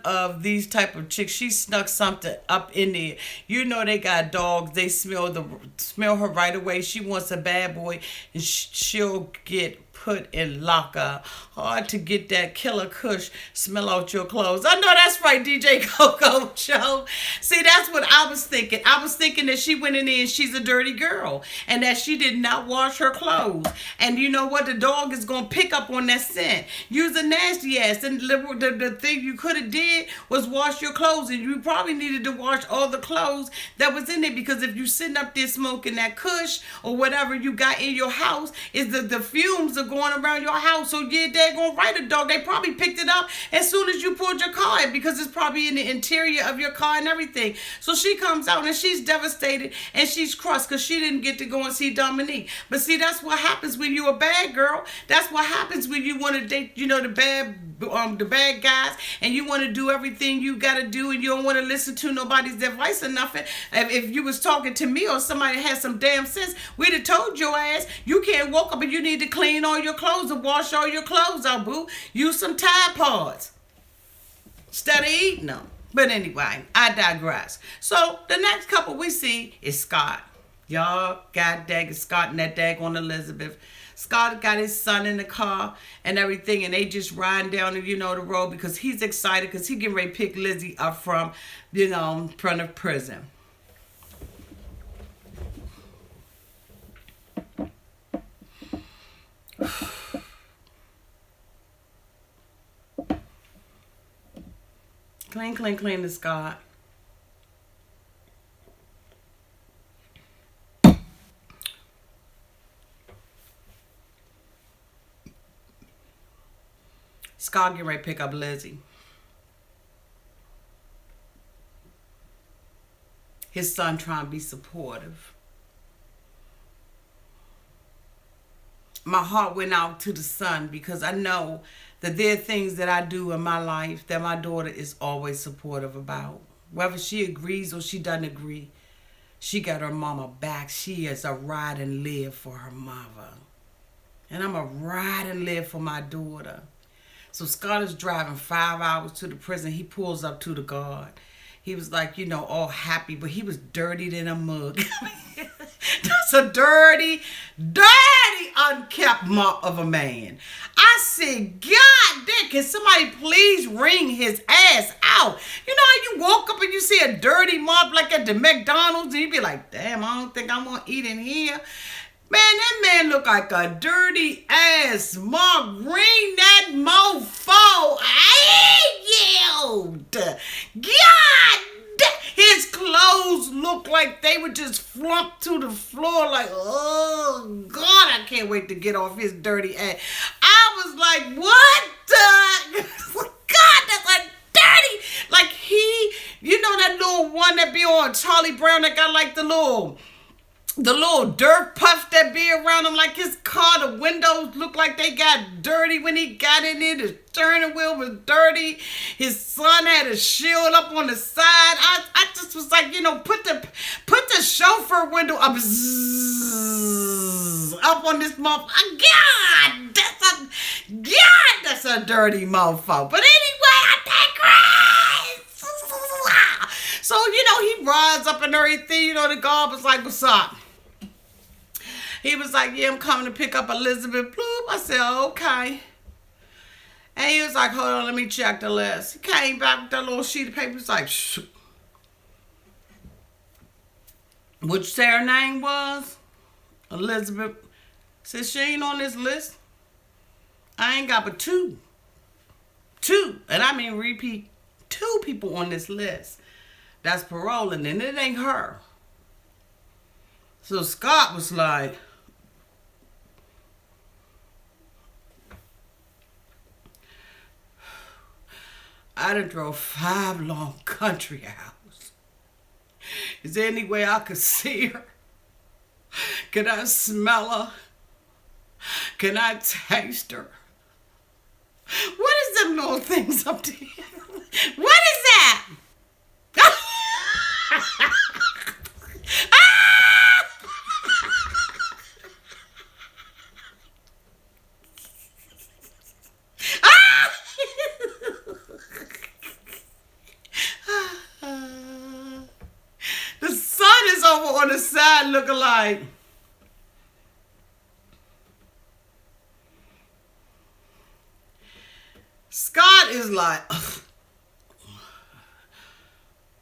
of these type of chicks, she snuck something up in there. They got dogs. They smell her right away. She wants a bad boy, and she'll get put in lockup. Hard to get that killer kush smell out your clothes. I know that's right, DJ Coco Joe. See, that's what I was thinking. I was thinking that she went in there and she's a dirty girl and that she did not wash her clothes. And you know what? The dog is going to pick up on that scent. You's a nasty ass. And the thing you could have did was wash your clothes, and you probably needed to wash all the clothes that was in there, because if you sitting up there smoking that kush or whatever you got in your house, is the fumes are going around your house. So yeah, they're gonna write a dog. They probably picked it up as soon as you pulled your car in, because it's probably in the interior of your car and everything. So she comes out and she's devastated and she's crushed because she didn't get to go and see Dominique. But see, that's what happens when you're a bad girl. That's what happens when you want to date, the bad guys, and you want to do everything you got to do, and you don't want to listen to nobody's advice or nothing. If you was talking to me or somebody had some damn sense, we'd have told your ass you can't walk up and you need to clean all your clothes and wash all your clothes out, boo. Use some Tide Pods instead of eating them. But anyway, I digress. So the next couple we see is Scott. Y'all, god dang it, Scott and that daggone Elizabeth. Scott got his son in the car and everything, and they just riding down, the road because he's excited because he getting ready to pick Lizzie up from, front of prison. Clean, clean, clean to Scott. Scott getting ready to pick up Lizzie. His son trying to be supportive. My heart went out to the son because I know that there are things that I do in my life that my daughter is always supportive about. Whether she agrees or she doesn't agree, she got her mama back. She is a ride and live for her mother. And I'm a ride and live for my daughter. So Scott is driving 5 hours to the prison. He pulls up to the guard. He was like, all happy, but he was dirty than a mug. That's a dirty, unkept mop of a man. I said, God damn, can somebody please wring his ass out? You know how you walk up and you see a dirty mop like at the McDonald's and you be like, damn, I don't think I'm going to eat in here. Man, that man look like a dirty ass mop. Ring that mofo. I yelled. God, his clothes look like they would just flump to the floor like, oh, God, I can't wait to get off his dirty ass. I was like, what the? God, that's a dirty. Like that little one that be on Charlie Brown that got like the little dirt puff that be around him, like his car, the windows look like they got dirty when he got in it. The steering wheel was dirty. His son had a shield up on the side. I just was like, put the chauffeur window up, up on this motherfucker. God, that's a dirty motherfucker. But anyway, I digress. So, he rides up and everything. The guard was like, what's up? He was like, yeah, I'm coming to pick up Elizabeth. Bloop. I said, okay. And he was like, hold on, let me check the list. He came back with that little sheet of paper. He's like, shh. What'd you say her name was? Elizabeth. Said she ain't on this list. I ain't got but two. And I mean repeat, 2 people on this list. That's paroling, and it ain't her. So Scott was like, I done drove 5 long country hours. Is there any way I could see her? Can I smell her? Can I taste her? What is them little things up there? What is that? The sun is over on the side looking like, Scott is like,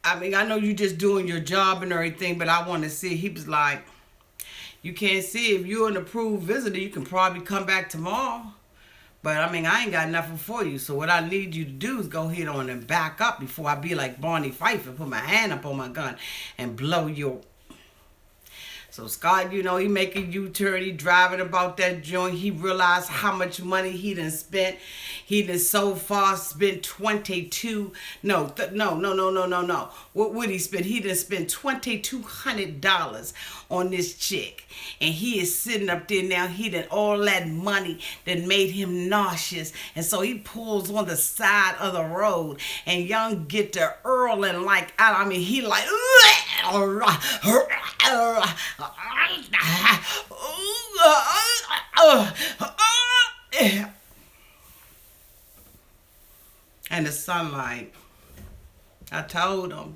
I mean, I know you just doing your job and everything, but I want to see. He was like, you can't see. If you're an approved visitor, you can probably come back tomorrow. But, I mean, I ain't got nothing for you. So what I need you to do is go ahead on and back up before I be like Barney Fife and put my hand up on my gun and blow your... So Scott, he make a U-turn. He driving about that joint. He realized how much money he done spent. He done so far spent no. What would he spend? He done spent $2,200 on this chick. And he is sitting up there now. He done all that money that made him nauseous. And so he pulls on the side of the road. And young get to earling like, I mean, he like... And the sunlight, I told him.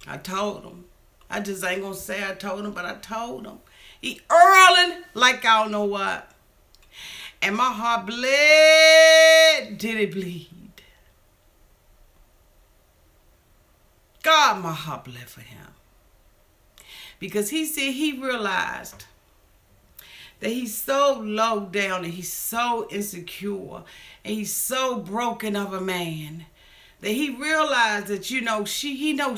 I told him. I just ain't gonna say I told him, but I told him. He earling like I don't know what. And my heart bled. Did it bleed? God, my heart bled for him. Because he said he realized that he's so low down and he's so insecure and he's so broken of a man that he realized that, he knows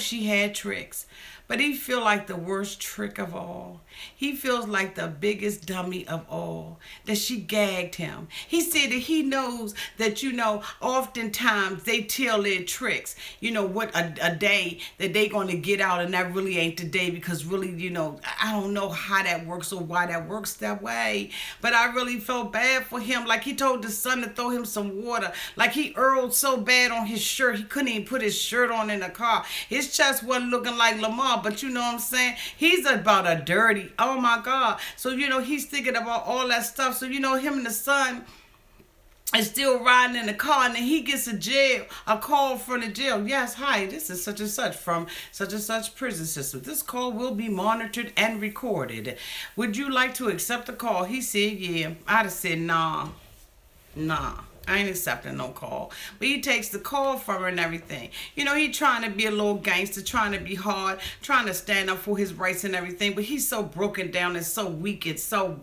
she had tricks. But he feel like the worst trick of all. He feels like the biggest dummy of all, that she gagged him. He said that he knows that, oftentimes they tell their tricks, what a day that they going to get out, and that really ain't the day, because really, I don't know how that works or why that works that way. But I really felt bad for him. Like he told the son to throw him some water. Like he earled so bad on his shirt, he couldn't even put his shirt on in the car. His chest wasn't looking like Lamar, but you know what I'm saying? He's about a dirty, oh my God. So, he's thinking about all that stuff. So, him and the son is still riding in the car, and then he gets a call from the jail. Yes, hi, this is such and such from such and such prison system. This call will be monitored and recorded. Would you like to accept the call? He said, yeah. I'd have said, nah. I ain't accepting no call. But he takes the call from her and everything. He trying to be a little gangster, trying to be hard, trying to stand up for his rights and everything. But he's so broken down and so weak and so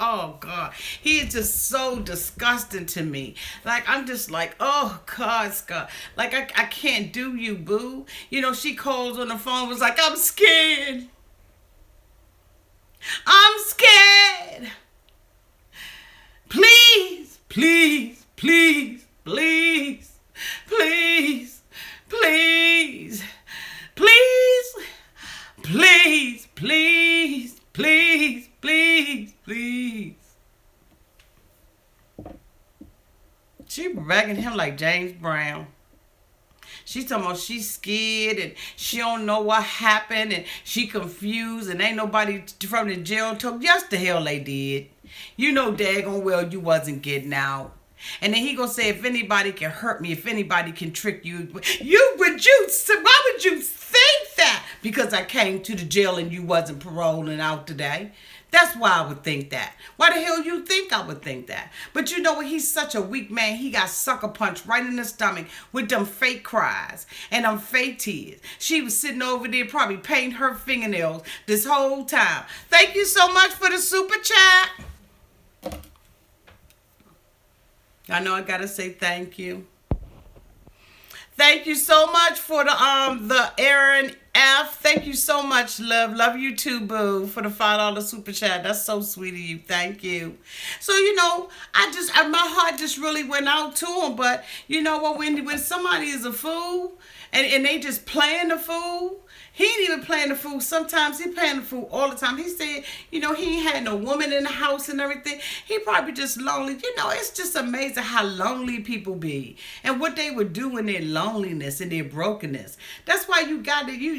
oh God. He is just so disgusting to me. Like, I'm just like, oh God, Scott. Like, I can't do you, boo. She calls on the phone, was like, I'm scared. I'm scared. Please, please, please, please, please, please, please, please, please, please, please, please. She begging him like James Brown. She's talking about she's scared and she don't know what happened and she confused and ain't nobody from the jail told. Yes, the hell they did. Daggone well you wasn't getting out. And then he gonna say, if anybody can hurt me, if anybody can trick you, why would you think that? Because I came to the jail and you wasn't paroling out today. That's why I would think that. Why the hell you think I would think that? But what? He's such a weak man. He got sucker punched right in the stomach with them fake cries and them fake tears. She was sitting over there probably painting her fingernails this whole time. Thank you so much for the super chat. I know I gotta say thank you. Thank you so much for the Aaron F. Thank you so much, love. Love you too, boo, for the $5 super chat. That's so sweet of you. Thank you. So, my heart just really went out to him. But you know what? When somebody is a fool and they just playing the fool, he ain't even playing the fool. Sometimes he playing the fool all the time. He said, he ain't had no woman in the house and everything. He probably just lonely. It's just amazing how lonely people be and what they would do in their loneliness and their brokenness. That's why you gotta heal.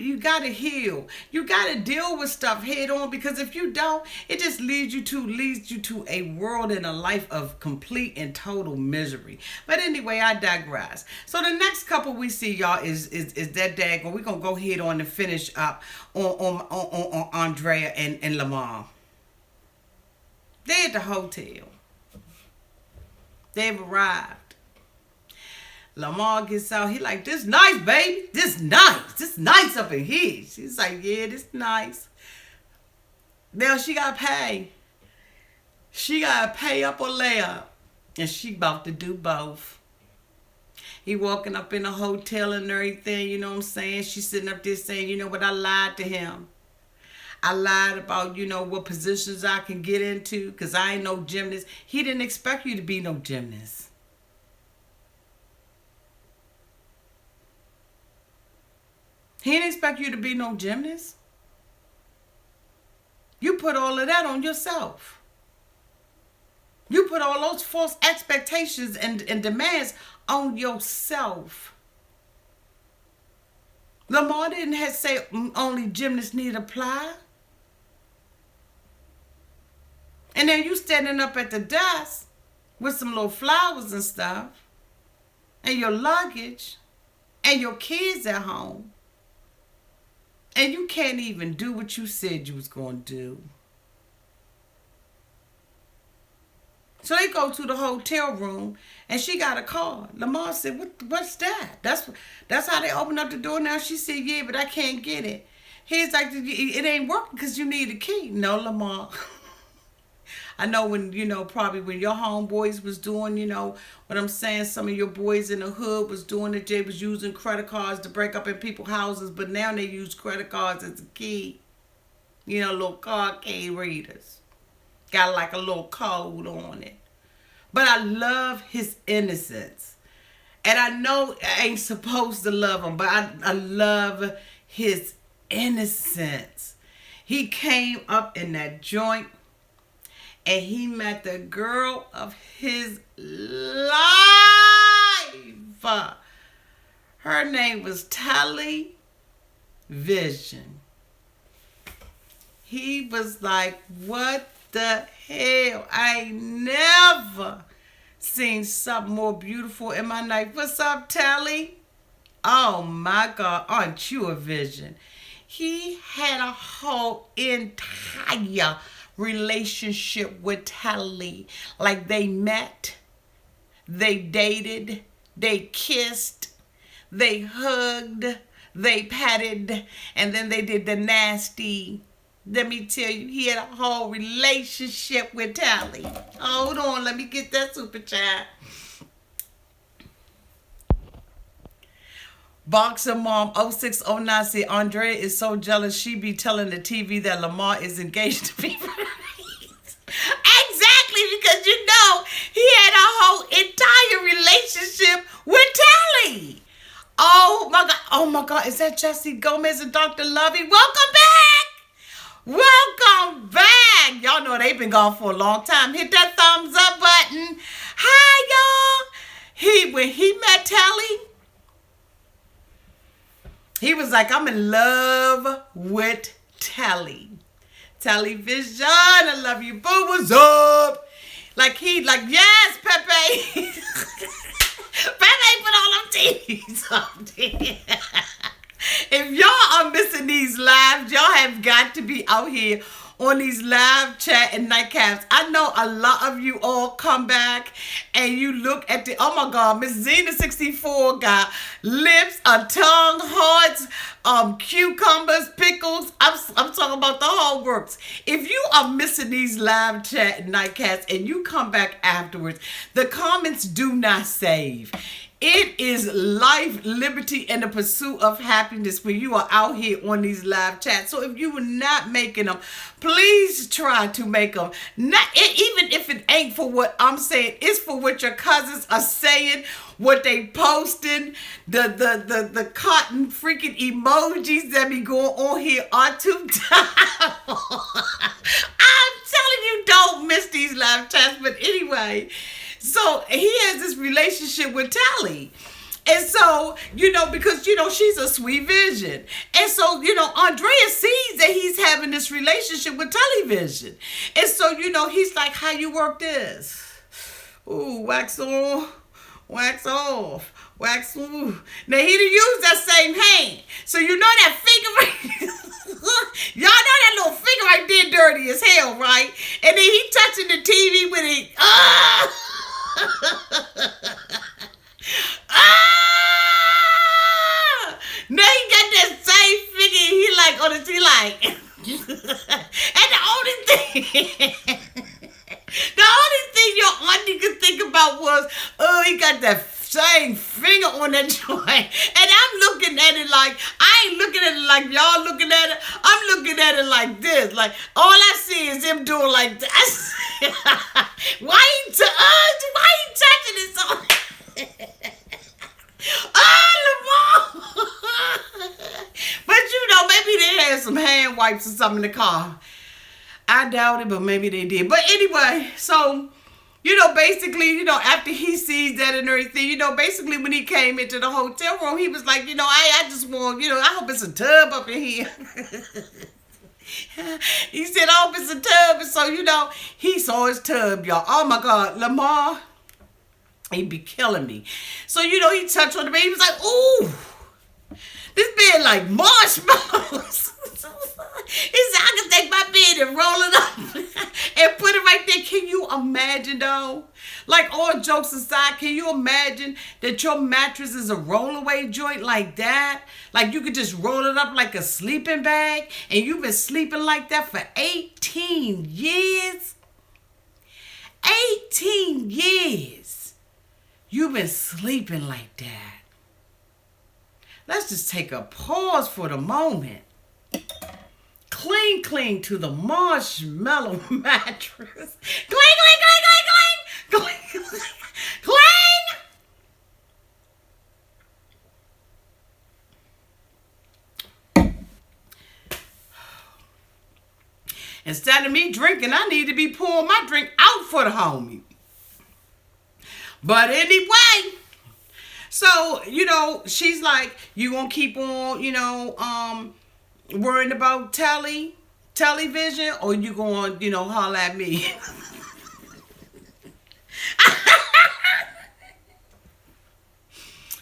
You gotta deal with stuff head on, because if you don't, it just leads you to a world and a life of complete and total misery. But anyway, I digress. So the next couple we see, y'all, is that daggone. We're gonna go ahead on and finish up on Andrea and Lamar. They're at the hotel. They've arrived. Lamar gets out. He like, this nice, baby. This nice up in here. She's like, yeah, this nice. Now she got to pay. She got to pay up or lay up. And she about to do both. He walking up in a hotel and everything, you know what I'm saying? She's sitting up there saying, I lied to him. I lied about, what positions I can get into, because I ain't no gymnast. He didn't expect you to be no gymnast. He didn't expect you to be no gymnast. You put all of that on yourself. You put all those false expectations and demands on yourself. Lamar didn't have to say only gymnasts need apply. And then you standing up at the desk with some little flowers and stuff and your luggage. and your kids at home, and you can't even do what you said you was going to do. So they go to the hotel room, and she got a call. Lamar said, what's that? That's how they open up the door now. She said, yeah, but I can't get it. He's like, it ain't working because you need a key. No, Lamar. I know when, probably when your homeboys was doing, what I'm saying, some of your boys in the hood was doing it. They was using credit cards to break up in people's houses, but now they use credit cards as a key. Little card key readers. Got like a little code on it. But I love his innocence. And I know I ain't supposed to love him, but I love his innocence. He came up in that joint and he met the girl of his life. Her name was Television. He was like, what the hell? I ain't never seen something more beautiful in my life. What's up, Telly? Oh my God, aren't you a vision? He had a whole entire relationship with Telly. Like they met, they dated, they kissed, they hugged, they patted, and then they did the nasty. Let me tell you, he had a whole relationship with Tally. Hold on, let me get that super chat. Boxer Mom 0609 said, Andrea is so jealous she be telling the TV that Lamar is engaged to people. Exactly, because he had a whole entire relationship with Tally. Oh my God, is that Jesse Gomez and Dr. Lovey? Welcome back. Welcome back. Y'all know they've been gone for a long time. Hit that thumbs up button. Hi, y'all. When he met Tally, he was like, I'm in love with Tally. Television, I love you, boo. What's up? Yes, Pepe. Pepe put all them TVs up there. If y'all are missing these lives, y'all have got to be out here on these live chat and nightcaps. I know a lot of you all come back and you look at oh my God, Miss Zena 64 got lips, a tongue, hearts, cucumbers, pickles. I'm talking about the whole works. If you are missing these live chat and nightcaps and you come back afterwards, the comments do not save. It is life, liberty, and the pursuit of happiness when you are out here on these live chats. So if you were not making them, please try to make them. Even if it ain't for what I'm saying, it's for what your cousins are saying, what they posting, the cotton freaking emojis that be going on here are too tough. I'm telling you, don't miss these live chats. But anyway, so he has this relationship with Tally. And so, because, she's a sweet vision. And so, Andrea sees that he's having this relationship with Television. And so, he's like, how you work this? Ooh, wax on, wax off, wax on. Now, he done used that same hand. So, that finger right y'all know that little finger right there dirty as hell, right? And then he touching the TV with it. Now he got that same figure. He like on the TV like. And the only thing your auntie could think about was, he got that same finger on that joint. And I'm looking at it like, I ain't looking at it like y'all looking at it. I'm looking at it like this. Like, all I see is him doing like this. Why he touching it so? Lamar. But maybe they had some hand wipes or something in the car. I doubt it, but maybe they did. But anyway, so, basically, after he sees that and everything, basically when he came into the hotel room, he was like, I just want, I hope it's a tub up in here. He said, I hope it's a tub. And so, he saw his tub, y'all. Oh my God, Lamar He'd be killing me. So, he touched on the bed. He was like, ooh, this bed like marshmallows. He said, I can take my bed and roll it up and put it right there. Can you imagine, though? Like, all jokes aside, can you imagine that your mattress is a rollaway joint like that? Like, you could just roll it up like a sleeping bag, and you've been sleeping like that for 18 years? 18 years. You've been sleeping like that. Let's just take a pause for the moment. Cling to the marshmallow mattress. Cling. Instead of me drinking, I need to be pouring my drink out for the homie. But anyway, so, she's like, you gonna keep on, worrying about television, or you gonna, holler at me?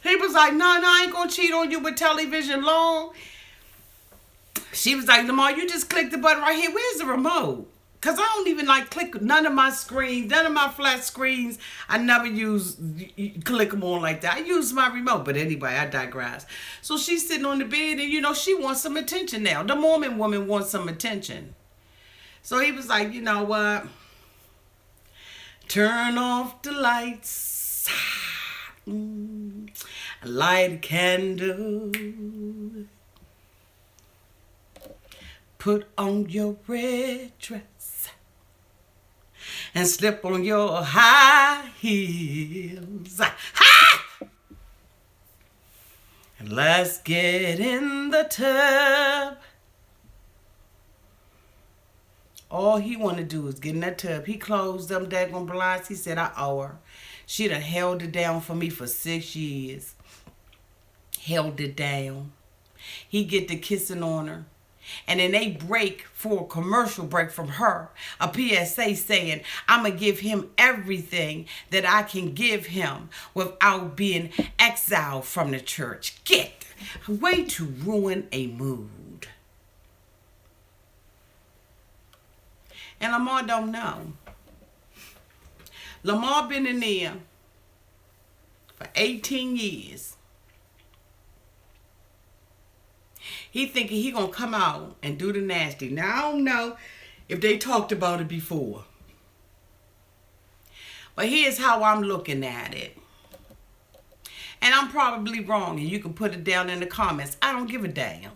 He was like, no, I ain't gonna cheat on you with television long. She was like, Lamar, you just click the button right here. Where's the remote? Because I don't even click none of my screens, none of my flat screens. I never click them on like that. I use my remote. But anyway, I digress. So she's sitting on the bed and, she wants some attention now. The Mormon woman wants some attention. So he was like, you know what? Turn off the lights. Light a candle. Put on your red dress and slip on your high heels. Ha! And let's get in the tub. All he want to do is get in that tub. He closed them daggone blinds. He said, I owe her. She done held it down for me for 6 years. Held it down. He get to kissing on her. And then they break for a commercial break from her. A PSA saying, I'm going to give him everything that I can give him without being exiled from the church. Get a way to ruin a mood. And Lamar don't know. Lamar been in there for 18 years. He thinking he gonna come out and do the nasty. Now, I don't know if they talked about it before. But here's how I'm looking at it. And I'm probably wrong, and you can put it down in the comments. I don't give a damn.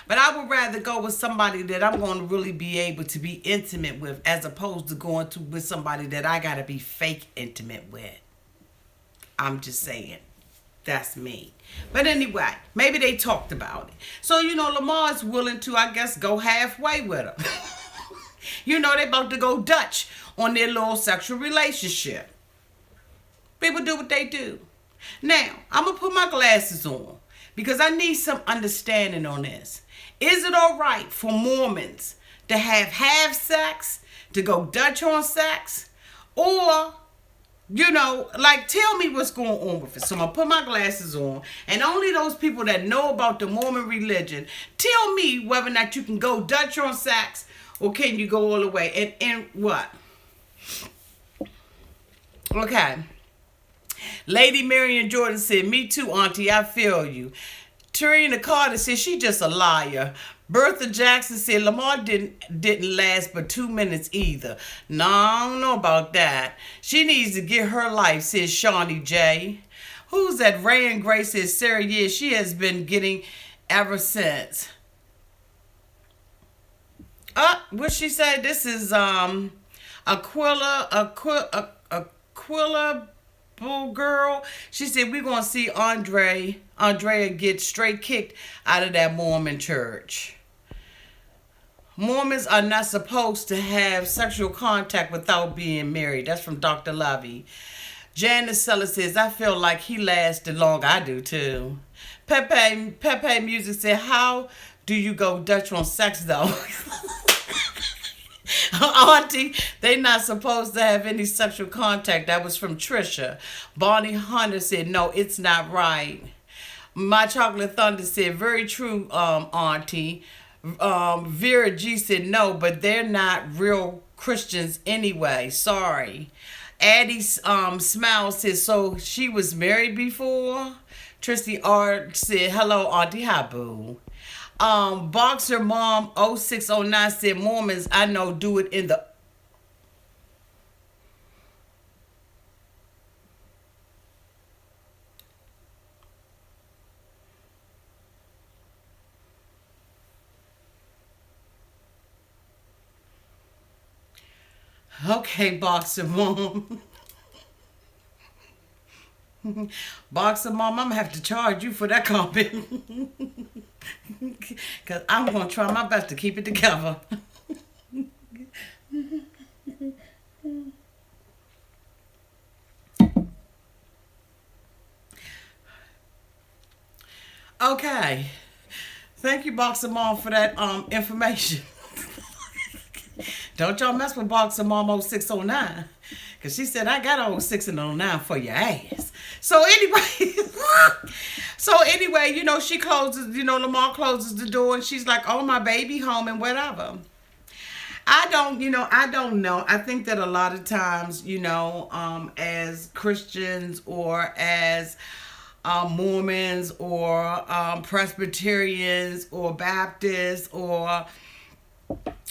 But I would rather go with somebody that I'm going to really be able to be intimate with, as opposed to going with somebody that I got to be fake intimate with. I'm just saying. That's me. But anyway, maybe they talked about it. So, Lamar's willing to, I guess, go halfway with her. They about to go Dutch on their little sexual relationship. People do what they do. Now, I'm going to put my glasses on because I need some understanding on this. Is it all right for Mormons to have sex, to go Dutch on sex, or tell me what's going on with it. So I'm going to put my glasses on. And only those people that know about the Mormon religion, tell me whether or not you can go Dutch on sex or can you go all the way. And what? Okay. Lady Mary and Jordan said, me too, Auntie. I feel you. Trina Carter said, she just a liar. Bertha Jackson said, Lamar didn't last but 2 minutes either. No, I don't know about that. She needs to get her life, says Shawnee J. Who's that? Ray and Grace says, Sarah, yeah, she has been getting ever since. What she said? This is Aquila girl. She said, we're going to see Andrea get straight kicked out of that Mormon church. Mormons are not supposed to have sexual contact without being married. That's from Dr. Lovey. Janice Seller says, I feel like he lasted long. I do too. Pepe Music said, how do you go Dutch on sex though? Auntie, they not supposed to have any sexual contact. That was from Trisha. Bonnie Hunter said, no, it's not right. My Chocolate Thunder said, very true, Auntie. Vera G said, no, but they're not real Christians anyway. Sorry. Addie Smile said, so she was married before? Tristy R said, hello, Auntie Habu. Boxer Mom 0609 said, Mormons I know do it in the... Okay, Boxer Mom. Boxer Mom, I'm going to have to charge you for that comment. Because I'm going to try my best to keep it together. Okay. Thank you, Boxer Mom, for that information. Don't y'all mess with Boxer Mom 0609. Because she said, I got 06 and 09 for your ass. So anyway, she closes, Lamar closes the door and she's like, oh, my baby home and whatever. I don't know. I think that a lot of times, as Christians or as Mormons or Presbyterians or Baptists or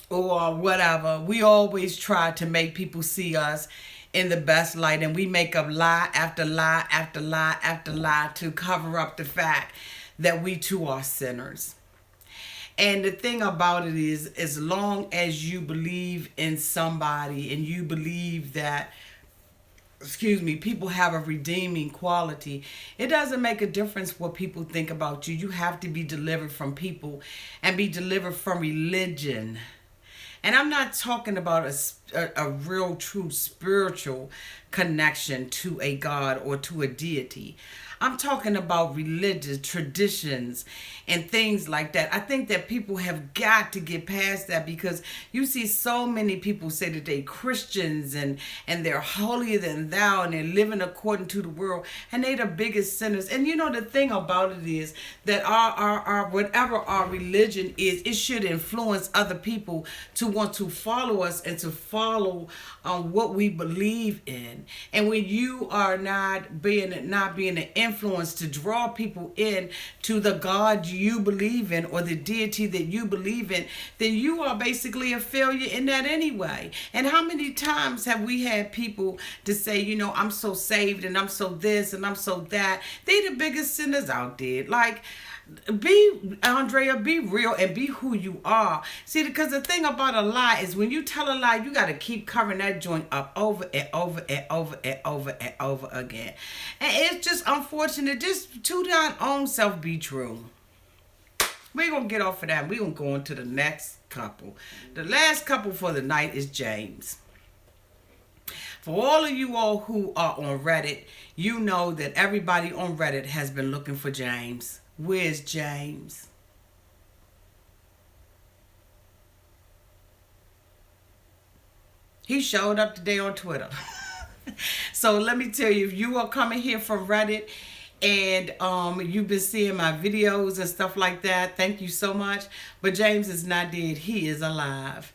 whatever, we always try to make people see us in the best light, and we make up lie after lie after lie after lie to cover up the fact that we too are sinners. And the thing about it is, as long as you believe in somebody and you believe that, people have a redeeming quality, it doesn't make a difference what people think about you. You have to be delivered from people and be delivered from religion. And I'm not talking about a real, true spiritual connection to a God or to a deity. I'm talking about religious traditions and things like that. I think that people have got to get past that, because you see so many people say that they're Christians and they're holier than thou and they're living according to the world, and they're the biggest sinners. And the thing about it is that our whatever our religion is, it should influence other people to want to follow us and to follow what we believe in. And when you are not being an influence to draw people in to the God you believe in or the deity that you believe in, then you are basically a failure in that anyway. And how many times have we had people to say, I'm so saved and I'm so this and I'm so that? They the biggest sinners out there. Like, Andrea, be real and be who you are. See, because the thing about a lie is when you tell a lie, you got to keep covering that joint up over and over and over and over and over again. And it's just unfortunate. Just to thine own self be true. We're going to get off of that. We're going to go on to the next couple. The last couple for the night is James. For all of you all who are on Reddit, you know that everybody on Reddit has been looking for James. Where's James? He showed up today on Twitter. So let me tell you, if you are coming here from Reddit and you've been seeing my videos and stuff like that, thank you so much. But James is not dead. He is alive.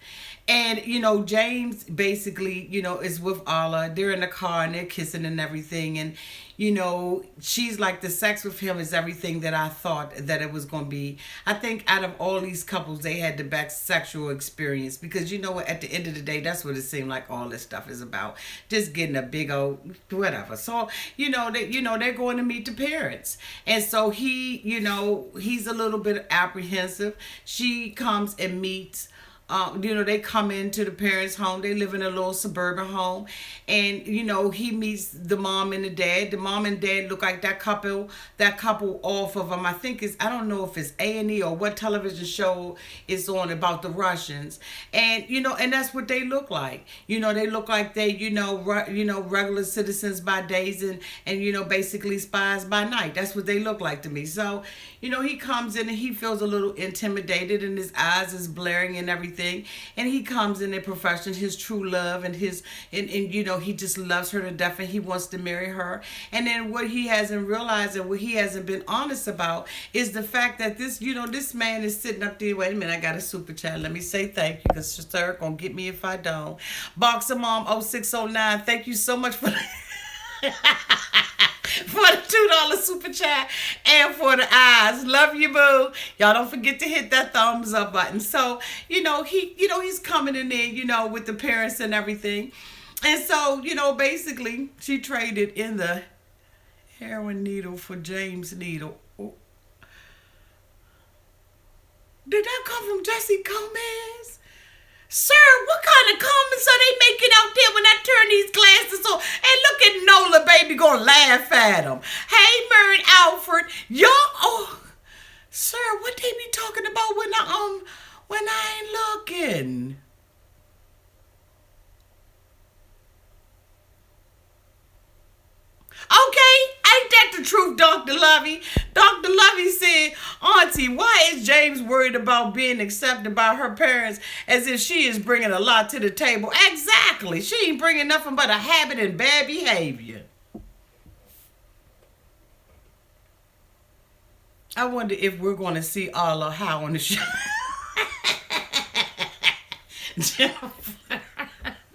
And, James basically, is with Allah. They're in the car and they're kissing and everything. And, she's like, the sex with him is everything that I thought that it was going to be. I think out of all these couples, they had the best sexual experience. Because, what, at the end of the day, that's what it seemed like all this stuff is about. Just getting a big old whatever. So, they're going to meet the parents. And so he's a little bit apprehensive. She comes and meets. They come into the parents' home. They live in a little suburban home. And, he meets the mom and the dad. The mom and dad look like that couple off of them. I think I don't know if it's A&E or what television show it's on about the Russians. And, and that's what they look like. They look like they, regular citizens by days and basically spies by night. That's what they look like to me. So, he comes in and he feels a little intimidated and his eyes is blaring and everything. everything. And he comes in a profession, his true love, and he just loves her to death, and he wants to marry her. And then what he hasn't realized and what he hasn't been honest about is the fact that this man is sitting up there. Wait a minute, I got a super chat. Let me say thank you, because sir gonna get me if I don't. Boxer Mom 0609, thank you so much for for the $2 super chat and for the eyes. Love you, boo. Y'all don't forget to hit that thumbs up button. So, he's coming in there, with the parents and everything. And so, basically, she traded in the heroin needle for James' needle. Oh. Did that come from Jesse Gomez? Sir, what kind of comments are they making out there when I turn these glasses on? And look at Nola, baby, gonna laugh at them. Hey, Mary and Alfred, sir, what they be talking about when I ain't looking? Okay, ain't that the truth, Dr. Lovey? Dr. Lovey said, Auntie, why is James worried about being accepted by her parents as if she is bringing a lot to the table? Exactly. She ain't bringing nothing but a habit and bad behavior. I wonder if we're going to see Arla Howe on the show. Jennifer.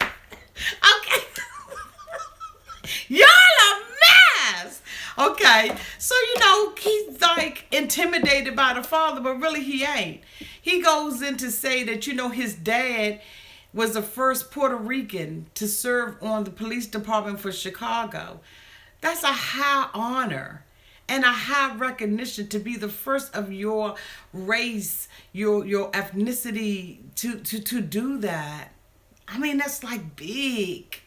Okay. Y'all are mess. Okay. So, he's like intimidated by the father, but really he ain't. He goes in to say that, his dad was the first Puerto Rican to serve on the police department for Chicago. That's a high honor and a high recognition to be the first of your race, your ethnicity to do that. I mean, that's like big.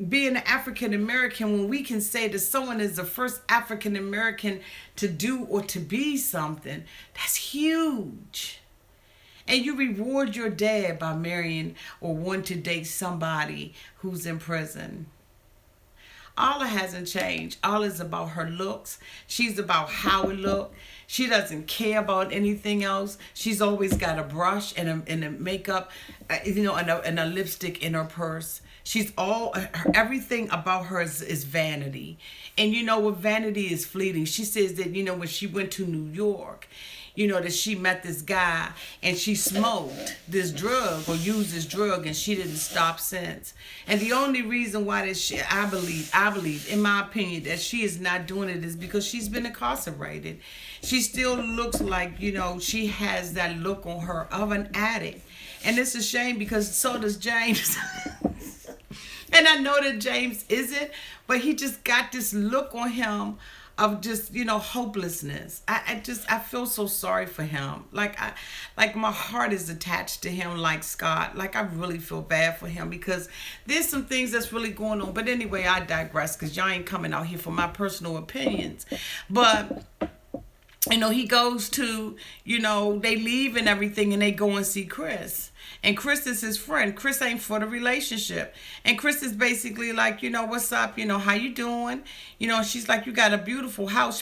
Being an African American, when we can say that someone is the first African American to do or to be something, that's huge. And you reward your dad by marrying or wanting to date somebody who's in prison. Alla hasn't changed. Alla is about her looks. She's about how it look. She doesn't care about anything else. She's always got a brush and a makeup, and a lipstick in her purse. She's everything about her is vanity. And what vanity is fleeting. She says that, when she went to New York, that she met this guy and she smoked this drug or used this drug and she didn't stop since. And the only reason why I believe, in my opinion, that she is not doing it is because she's been incarcerated. She still looks like, she has that look on her of an addict. And it's a shame because so does James. And I know that James isn't, but he just got this look on him of just, hopelessness. I feel so sorry for him. Like my heart is attached to him like Scott. Like I really feel bad for him because there's some things that's really going on. But anyway, I digress because y'all ain't coming out here for my personal opinions. But he goes to, they leave and everything and they go and see Chris. And Chris is his friend. Chris ain't for the relationship. And Chris is basically like, what's up? How you doing? She's like, you got a beautiful house.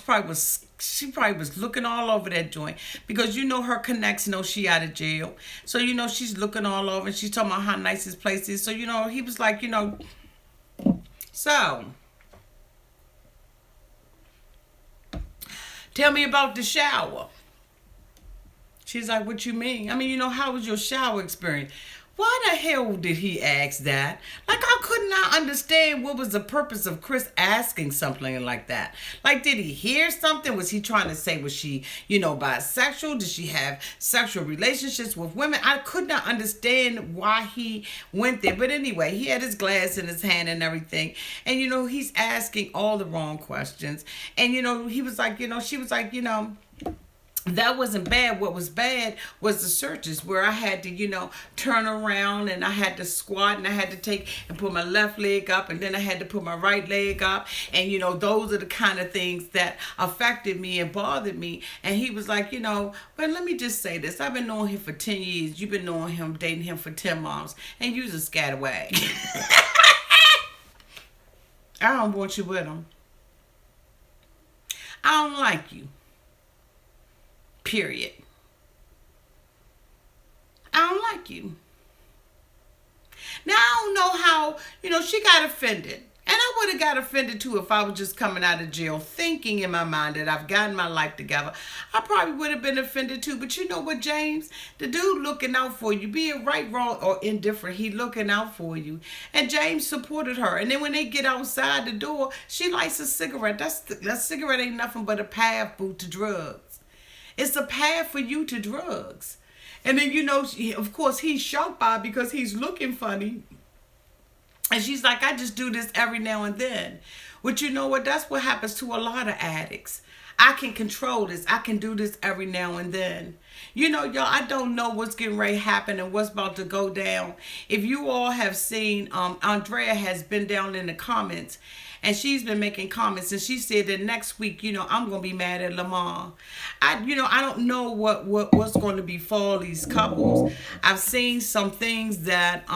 She probably was looking all over that joint because her connects know she out of jail. So, she's looking all over and she's talking about how nice his place is. So, he was like, so tell me about the shower. She's like, what you mean? I mean, how was your shower experience? Why the hell did he ask that? Like, I could not understand what was the purpose of Chris asking something like that. Like, did he hear something? Was he trying to say, was she, bisexual? Did she have sexual relationships with women? I could not understand why he went there. But anyway, he had his glass in his hand and everything. And, he's asking all the wrong questions. And, he was like, she was like, that wasn't bad. What was bad was the searches where I had to, turn around and I had to squat and I had to take and put my left leg up and then I had to put my right leg up. And, those are the kind of things that affected me and bothered me. And he was like, well, let me just say this. I've been knowing him for 10 years. You've been knowing him, dating him for 10 months. And you're a scatterwag. I don't want you with him. I don't like you. Period. like you. Now, I don't know how, she got offended. And I would have got offended too if I was just coming out of jail thinking in my mind that I've gotten my life together. I probably would have been offended too. But you know what, James? The dude looking out for you, be it right, wrong, or indifferent, he looking out for you. And James supported her. And then when they get outside the door, she lights a cigarette. That cigarette ain't nothing but a path, boo, to drugs. It's a path for you to drugs. And then, of course, he's shocked by it because he's looking funny. And she's like, I just do this every now and then. But you know what? That's what happens to a lot of addicts. I can control this. I can do this every now and then. Y'all, I don't know what's getting ready to happen and what's about to go down. If you all have seen, Andrea has been down in the comments. And she's been making comments, and she said that next week, I'm gonna be mad at Lamar. I don't know what's going to befall these couples. I've seen some things that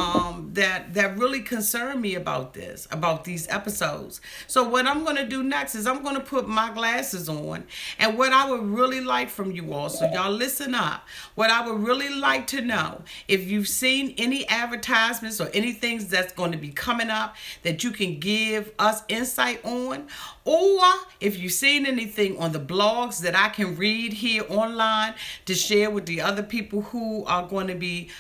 really concern me about these episodes. So what I'm gonna do next is I'm gonna put my glasses on, and what I would really like from you all, so y'all listen up. What I would really like to know, if you've seen any advertisements or any things that's going to be coming up that you can give us insight on, or if you've seen anything on the blogs that I can read here online to share with the other people who are going to be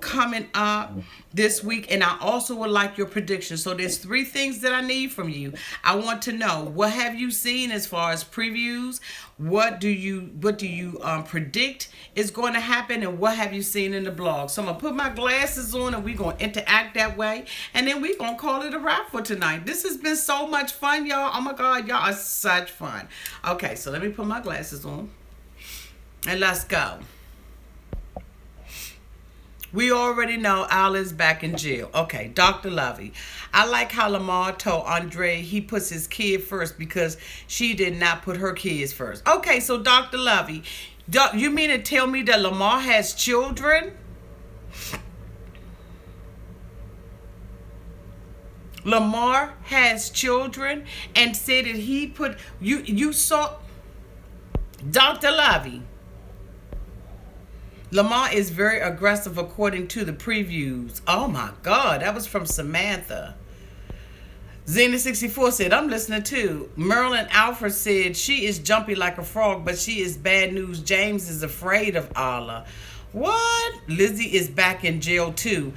coming up this week. And I also would like your predictions. So there's 3 things that I need from you. I want to know, what have you seen as far as previews? What do you predict is going to happen, and what have you seen in the blog? So I'm gonna put my glasses on, and we're gonna interact that way, and then we're gonna call it a wrap for tonight. This has been so much fun, y'all. Oh my God, y'all are such fun. Okay, so let me put my glasses on, and let's go. We already know Al is back in jail. Okay, Dr. Lovey. I like how Lamar told Andrea he puts his kid first because she did not put her kids first. Okay, so Dr. Lovey, you mean to tell me that Lamar has children? Lamar has children and said that he put, you saw, Dr. Lovey. Lamar is very aggressive according to the previews. Oh my God, that was from Samantha. Zena64 said, I'm listening too. Merlin Alfred said, she is jumpy like a frog, but she is bad news. James is afraid of Allah. What? Lizzie is back in jail too.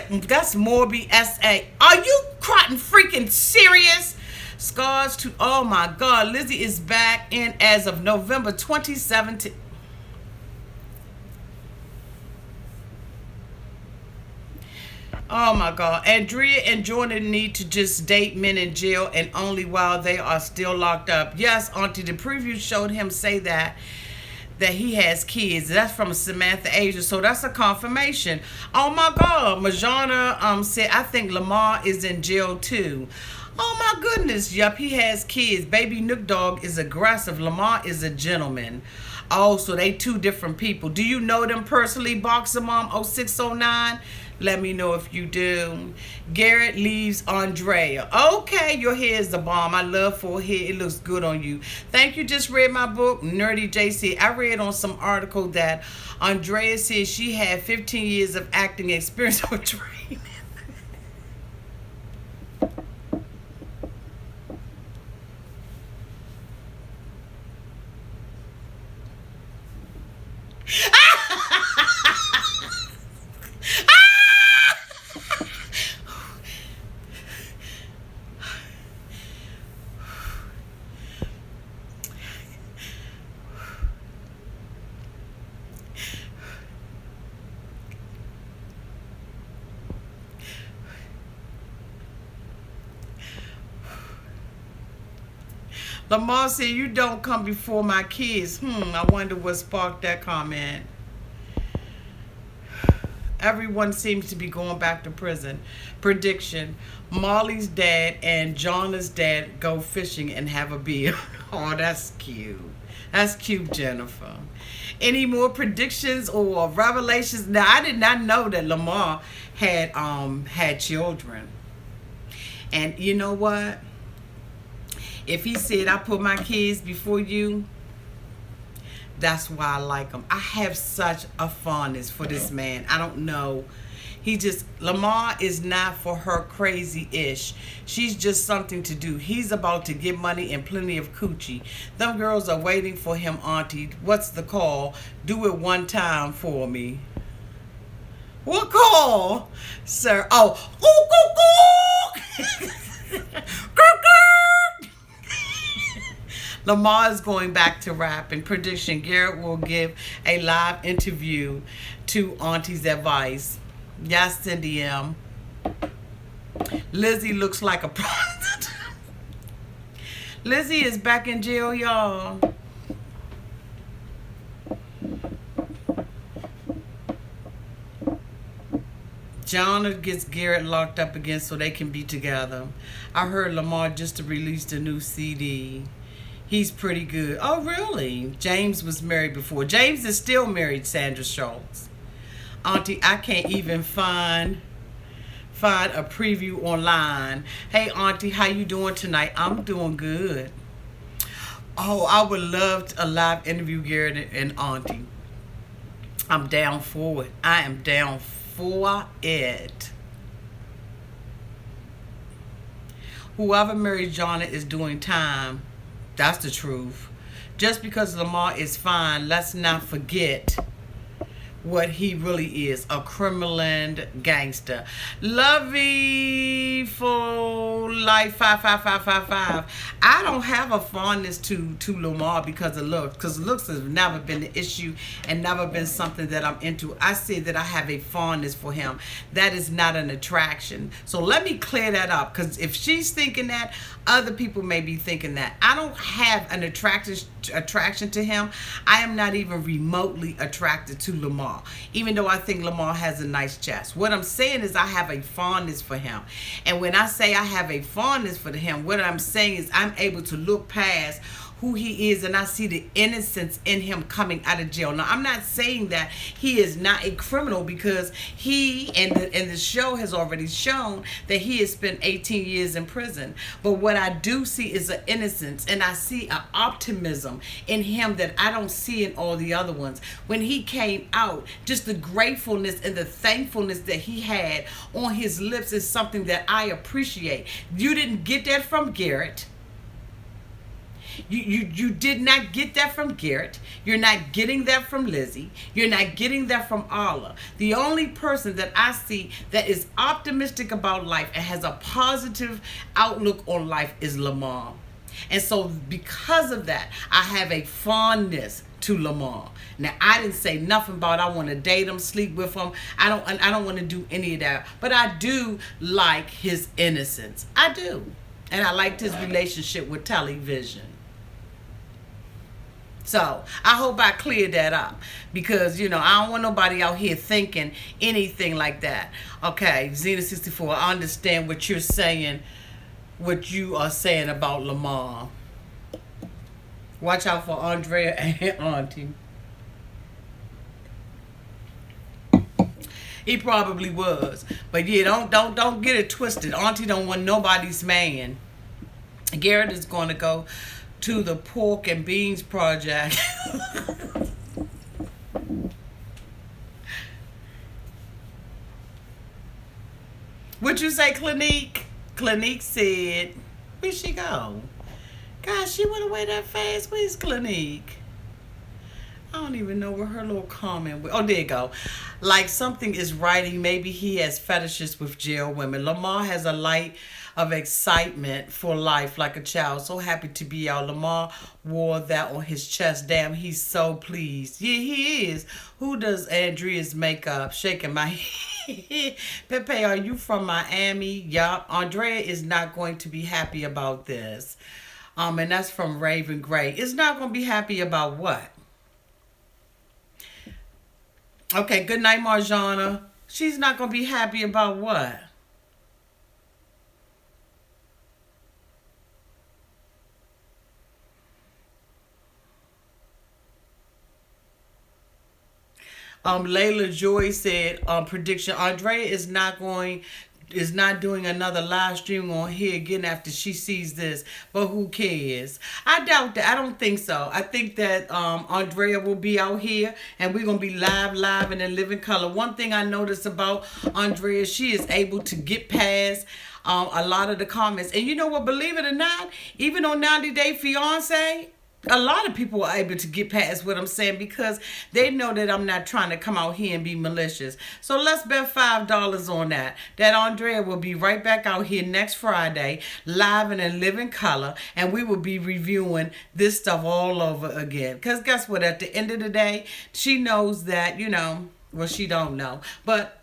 That's Morby SA. Are you crottin' freaking serious? Scars to, oh my God. Lizzie is back in as of November 2017. Oh my God. Andrea and Jonna need to just date men in jail and only while they are still locked up. Yes, Auntie, the preview showed him say that he has kids. That's from Samantha Asia. So that's a confirmation. Oh my God. Majana said, I think Lamar is in jail too. Oh my goodness. Yup, he has kids. Baby Nook Dog is aggressive. Lamar is a gentleman. Oh, so they 2 different people. Do you know them personally, Boxer Mom 0609? Let me know if you do. Garrett leaves Andrea. Okay, your hair is the bomb. I love full hair. It looks good on you. Thank you. Just read my book, Nerdy JC. I read on some article that Andrea said she had 15 years of acting experience with training. Lamar said, you don't come before my kids. I wonder what sparked that comment. Everyone seems to be going back to prison. Prediction. Molly's dad and Jonna's dad go fishing and have a beer. Oh, that's cute. That's cute, Jennifer. Any more predictions or revelations? Now, I did not know that Lamar had children. And you know what? If he said, I put my kids before you, That's why I like him. I have such a fondness for this man. I don't know. Lamar is not for her crazy-ish. She's just something to do. He's about to get money and plenty of coochie. Them girls are waiting for him, Auntie. What's the call? Do it one time for me. What call, sir? Oh, Lamar is going back to rap. In prediction, Garrett will give a live interview to Auntie's advice. Yes, Cindy M. Lizzie looks like a prostitute. Lizzie is back in jail, y'all. Jonna gets Garrett locked up again so they can be together. I heard Lamar just released a new CD. He's pretty good. Oh, really? James was married before. James is still married, Sandra Schultz. Auntie, I can't even find a preview online. Hey, Auntie, how you doing tonight? I'm doing good. Oh, I would love a live interview, Garrett and Auntie. I'm down for it. I am down for it. Whoever married Jonna is doing time. That's the truth. Just because Lamar is fine, let's not forget what he really is, a criminal and gangster. Lovey for life 55555. I don't have a fondness to Lamar because of looks, because looks has never been the issue and never been something that I'm into. I say that I have a fondness for him. That is not an attraction. So let me clear that up, because if she's thinking that, other people may be thinking that. I don't have an attraction to him. I am not even remotely attracted to Lamar, even though I think Lamar has a nice chest. What I'm saying is I have a fondness for him. And when I say I have a fondness for him, what I'm saying is I'm able to look past who he is, and I see the innocence in him coming out of jail. Now, I'm not saying that he is not a criminal, because he and the show has already shown that he has spent 18 years in prison. But what I do see is an innocence, and I see an optimism in him that I don't see in all the other ones. When he came out, just the gratefulness and the thankfulness that he had on his lips is something that I appreciate. You didn't get that from Garrett. You did not get that from Garrett. You're not getting that from Lizzie. You're not getting that from Allah. The only person that I see that is optimistic about life and has a positive outlook on life is Lamar. And so because of that, I have a fondness to Lamar. Now, I didn't say nothing about I want to date him, sleep with him. I don't want to do any of that. But I do like his innocence. I do. And I liked his relationship with television. So I hope I cleared that up, because, you know, I don't want nobody out here thinking anything like that. Okay, Xena64, I understand what you're saying, what you are saying about Lamar. Watch out for Andrea and Auntie. He probably was. But yeah, don't get it twisted. Auntie don't want nobody's man. Garrett is going to go to the Pork and Beans Project. What'd you say, Clinique? Clinique said, where'd she go? Gosh, she went away that fast. Where's Clinique? I don't even know where her little comment went. Oh, there you go. Like something is writing. Maybe he has fetishes with jail women. Lamar has a light of excitement for life like a child. So happy to be out. Lamar wore that on his chest. Damn, he's so pleased. Yeah, he is. Who does Andrea's makeup? Shaking my head. Pepe, are you from Miami? Yup. Andrea is not going to be happy about this. And that's from Raven Gray. It's not going to be happy about what? Okay, good night, Marjana. She's not going to be happy about what? Layla Joy said, prediction, Andrea is not going is not doing another live stream on here again after she sees this, but who cares? I doubt that. I don't think so. I think that Andrea will be out here and we're gonna be live and in living color. One thing I noticed about Andrea, she is able to get past a lot of the comments. And you know what? Believe it or not, even on 90 Day Fiance, a lot of people are able to get past what I'm saying because they know that I'm not trying to come out here and be malicious. So let's bet $5 on that. That Andrea will be right back out here next Friday, live and in living color, and we will be reviewing this stuff all over again. Because guess what? At the end of the day, she knows that, well, she don't know, but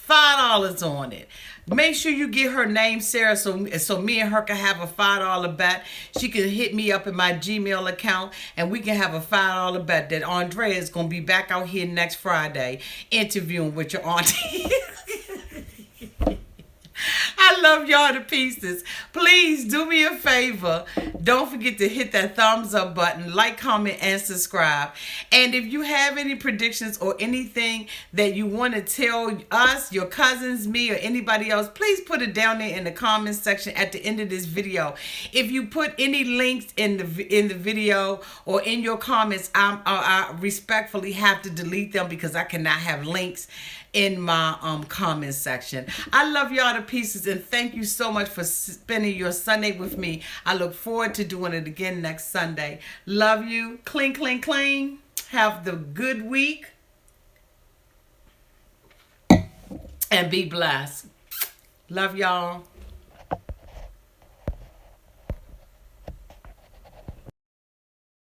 $5 on it. Make sure you get her name, Sarah, so me and her can have a $5 bet. She can hit me up in my Gmail account, and we can have a $5 bet that Andrea is going to be back out here next Friday interviewing with your auntie. I love y'all to pieces. Please do me a favor. Don't forget to hit that thumbs up button, like, comment, and subscribe. And if you have any predictions or anything that you want to tell us, your cousins, me, or anybody else, please put it down there in the comments section at the end of this video. If you put any links in the video or in your comments, I respectfully have to delete them because I cannot have links in my comment section. I love y'all to pieces, and thank you so much for spending your Sunday with me. I look forward to doing it again next Sunday. Love you. Cling, cling, cling. Have the good week and be blessed. Love y'all.